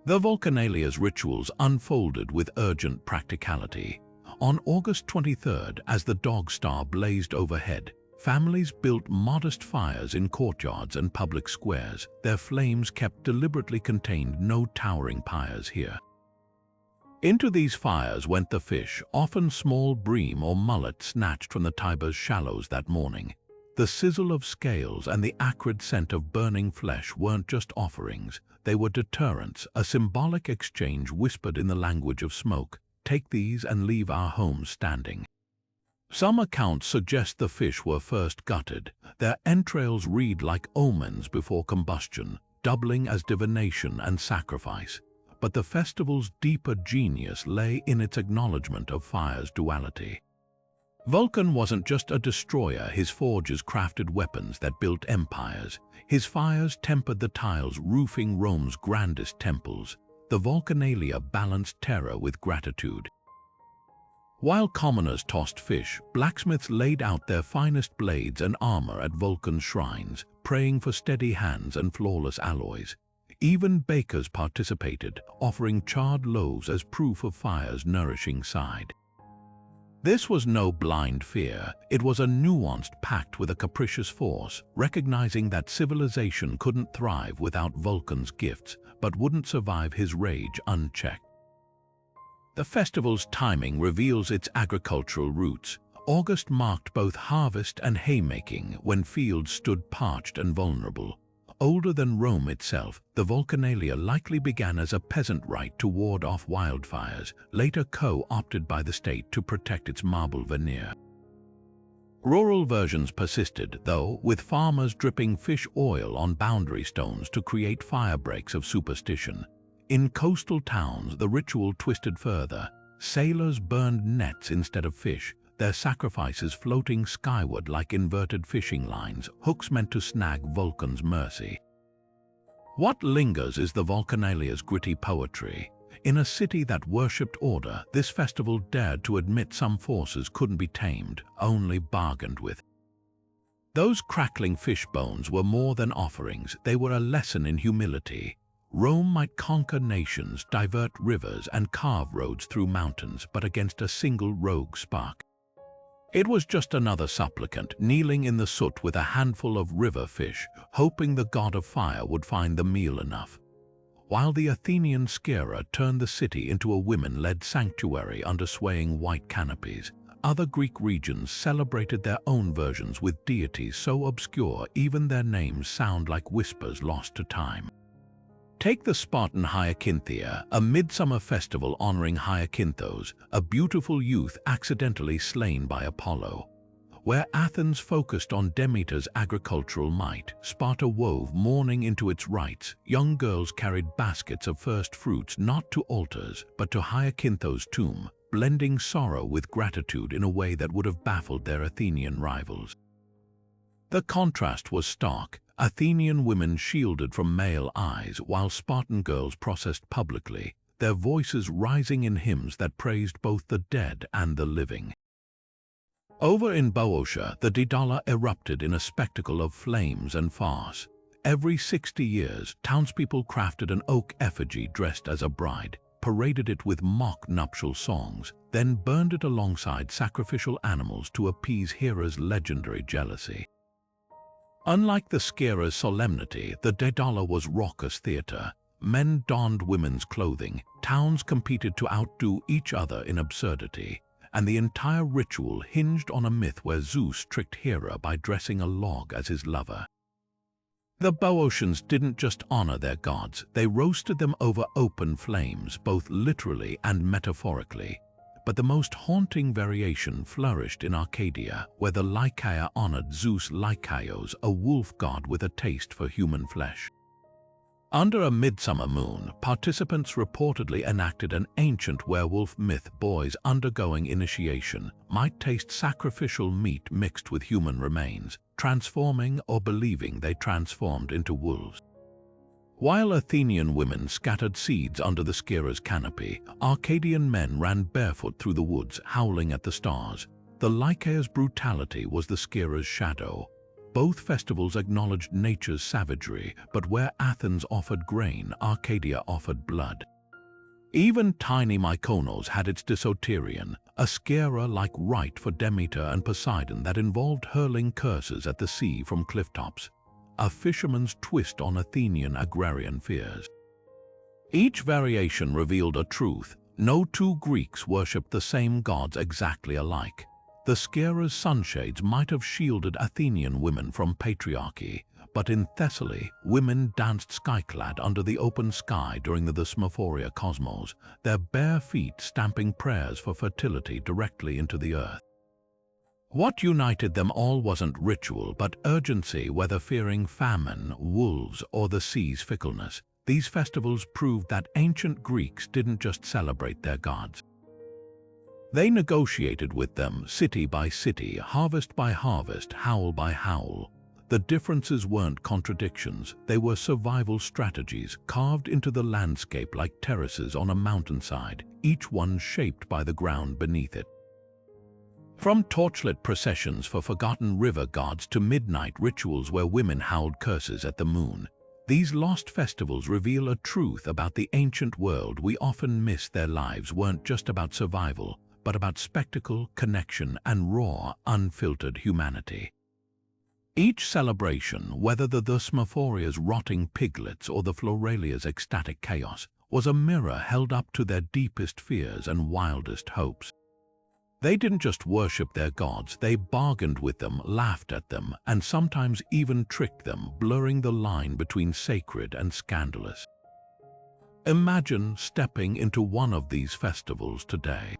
The Vulcanalia's rituals unfolded with urgent practicality. On August 23rd, as the dog star blazed overhead, families built modest fires in courtyards and public squares. Their flames kept deliberately contained, no towering pyres here. Into these fires went the fish, often small bream or mullet snatched from the Tiber's shallows that morning. The sizzle of scales and the acrid scent of burning flesh weren't just offerings, they were deterrents, a symbolic exchange whispered in the language of smoke. Take these and leave our homes standing. Some accounts suggest the fish were first gutted. Their entrails read like omens before combustion, doubling as divination and sacrifice. But the festival's deeper genius lay in its acknowledgement of fire's duality. Vulcan wasn't just a destroyer, his forges crafted weapons that built empires. His fires tempered the tiles roofing Rome's grandest temples. The Vulcanalia balanced terror with gratitude. While commoners tossed fish, blacksmiths laid out their finest blades and armor at Vulcan's shrines, praying for steady hands and flawless alloys. Even bakers participated, offering charred loaves as proof of fire's nourishing side. This was no blind fear, it was a nuanced pact with a capricious force, recognizing that civilization couldn't thrive without Vulcan's gifts, but wouldn't survive his rage unchecked. The festival's timing reveals its agricultural roots. August marked both harvest and haymaking when fields stood parched and vulnerable. Older than Rome itself, the Vulcanalia likely began as a peasant rite to ward off wildfires, later co-opted by the state to protect its marble veneer. Rural versions persisted, though, with farmers dripping fish oil on boundary stones to create firebreaks of superstition. In coastal towns, the ritual twisted further. Sailors burned nets instead of fish, their sacrifices floating skyward like inverted fishing lines, hooks meant to snag Vulcan's mercy. What lingers is the Vulcanalia's gritty poetry. In a city that worshipped order, this festival dared to admit some forces couldn't be tamed, only bargained with. Those crackling fish bones were more than offerings, they were a lesson in humility. Rome might conquer nations, divert rivers, and carve roads through mountains, but against a single rogue spark. It was just another supplicant, kneeling in the soot with a handful of river fish, hoping the god of fire would find the meal enough. While the Athenian Scera turned the city into a women-led sanctuary under swaying white canopies, other Greek regions celebrated their own versions with deities so obscure even their names sound like whispers lost to time. Take the Spartan Hyacinthia, a midsummer festival honoring Hyacinthos, a beautiful youth accidentally slain by Apollo. Where Athens focused on Demeter's agricultural might, Sparta wove mourning into its rites. Young girls carried baskets of first fruits not to altars, but to Hyacinthos' tomb, blending sorrow with gratitude in a way that would have baffled their Athenian rivals. The contrast was stark. Athenian women shielded from male eyes while Spartan girls processed publicly, their voices rising in hymns that praised both the dead and the living. Over in Boeotia, the Daedala erupted in a spectacle of flames and farce. Every 60 years, townspeople crafted an oak effigy dressed as a bride, paraded it with mock nuptial songs, then burned it alongside sacrificial animals to appease Hera's legendary jealousy. Unlike the Scera's solemnity, the Daedala was raucous theater. Men donned women's clothing, towns competed to outdo each other in absurdity, and the entire ritual hinged on a myth where Zeus tricked Hera by dressing a log as his lover. The Boeotians didn't just honor their gods, they roasted them over open flames, both literally and metaphorically. But the most haunting variation flourished in Arcadia, where the Lycaea honored Zeus Lycaios, a wolf god with a taste for human flesh. Under a midsummer moon, participants reportedly enacted an ancient werewolf myth. Boys undergoing initiation might taste sacrificial meat mixed with human remains, transforming or believing they transformed into wolves. While Athenian women scattered seeds under the Scera's canopy, Arcadian men ran barefoot through the woods, howling at the stars. The Lycaea's brutality was the Scera's shadow. Both festivals acknowledged nature's savagery, but where Athens offered grain, Arcadia offered blood. Even tiny Mykonos had its disoterion, a scarer-like rite for Demeter and Poseidon that involved hurling curses at the sea from clifftops, a fisherman's twist on Athenian agrarian fears. Each variation revealed a truth: no two Greeks worshipped the same gods exactly alike. The scarers' sunshades might have shielded Athenian women from patriarchy, but in Thessaly, women danced skyclad under the open sky during the Thesmophoria cosmos, their bare feet stamping prayers for fertility directly into the earth. What united them all wasn't ritual, but urgency, whether fearing famine, wolves, or the sea's fickleness. These festivals proved that ancient Greeks didn't just celebrate their gods. They negotiated with them, city by city, harvest by harvest, howl by howl. The differences weren't contradictions, they were survival strategies carved into the landscape like terraces on a mountainside, each one shaped by the ground beneath it. From torchlit processions for forgotten river gods to midnight rituals where women howled curses at the moon, these lost festivals reveal a truth about the ancient world we often miss. Their lives weren't just about survival, but about spectacle, connection, and raw, unfiltered humanity. Each celebration, whether the Thesmophoria's rotting piglets or the Floralia's ecstatic chaos, was a mirror held up to their deepest fears and wildest hopes. They didn't just worship their gods, they bargained with them, laughed at them, and sometimes even tricked them, blurring the line between sacred and scandalous. Imagine stepping into one of these festivals today.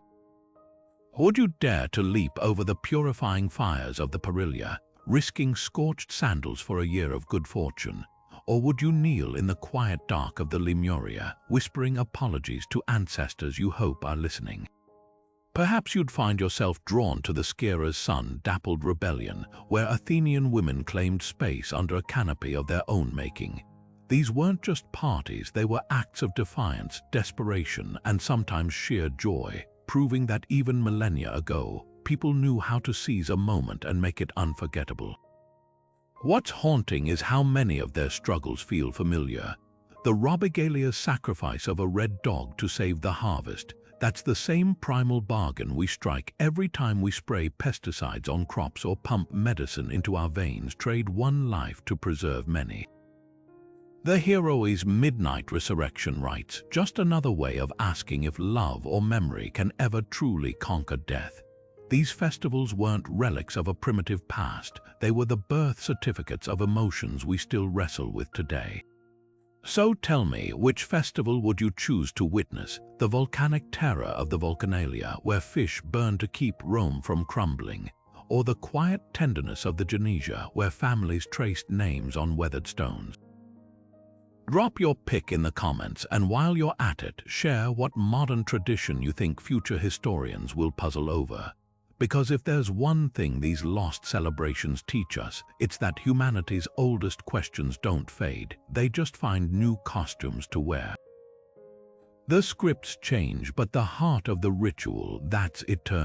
Would you dare to leap over the purifying fires of the Perilia, risking scorched sandals for a year of good fortune? Or would you kneel in the quiet dark of the Lemuria, whispering apologies to ancestors you hope are listening? Perhaps you'd find yourself drawn to the scarer's sun-dappled rebellion, where Athenian women claimed space under a canopy of their own making. These weren't just parties, they were acts of defiance, desperation, and sometimes sheer joy, proving that even millennia ago, people knew how to seize a moment and make it unforgettable. What's haunting is how many of their struggles feel familiar. The Robigalia's sacrifice of a red dog to save the harvest, that's the same primal bargain we strike every time we spray pesticides on crops or pump medicine into our veins, trade one life to preserve many. The hero's midnight resurrection rites, just another way of asking if love or memory can ever truly conquer death. These festivals weren't relics of a primitive past, they were the birth certificates of emotions we still wrestle with today. So tell me, which festival would you choose to witness? The volcanic terror of the Vulcanalia, where fish burn to keep Rome from crumbling, or the quiet tenderness of the Genesia, where families traced names on weathered stones? Drop your pick in the comments, and while you're at it, share what modern tradition you think future historians will puzzle over. Because if there's one thing these lost celebrations teach us, it's that humanity's oldest questions don't fade, they just find new costumes to wear. The scripts change, but the heart of the ritual, that's eternal.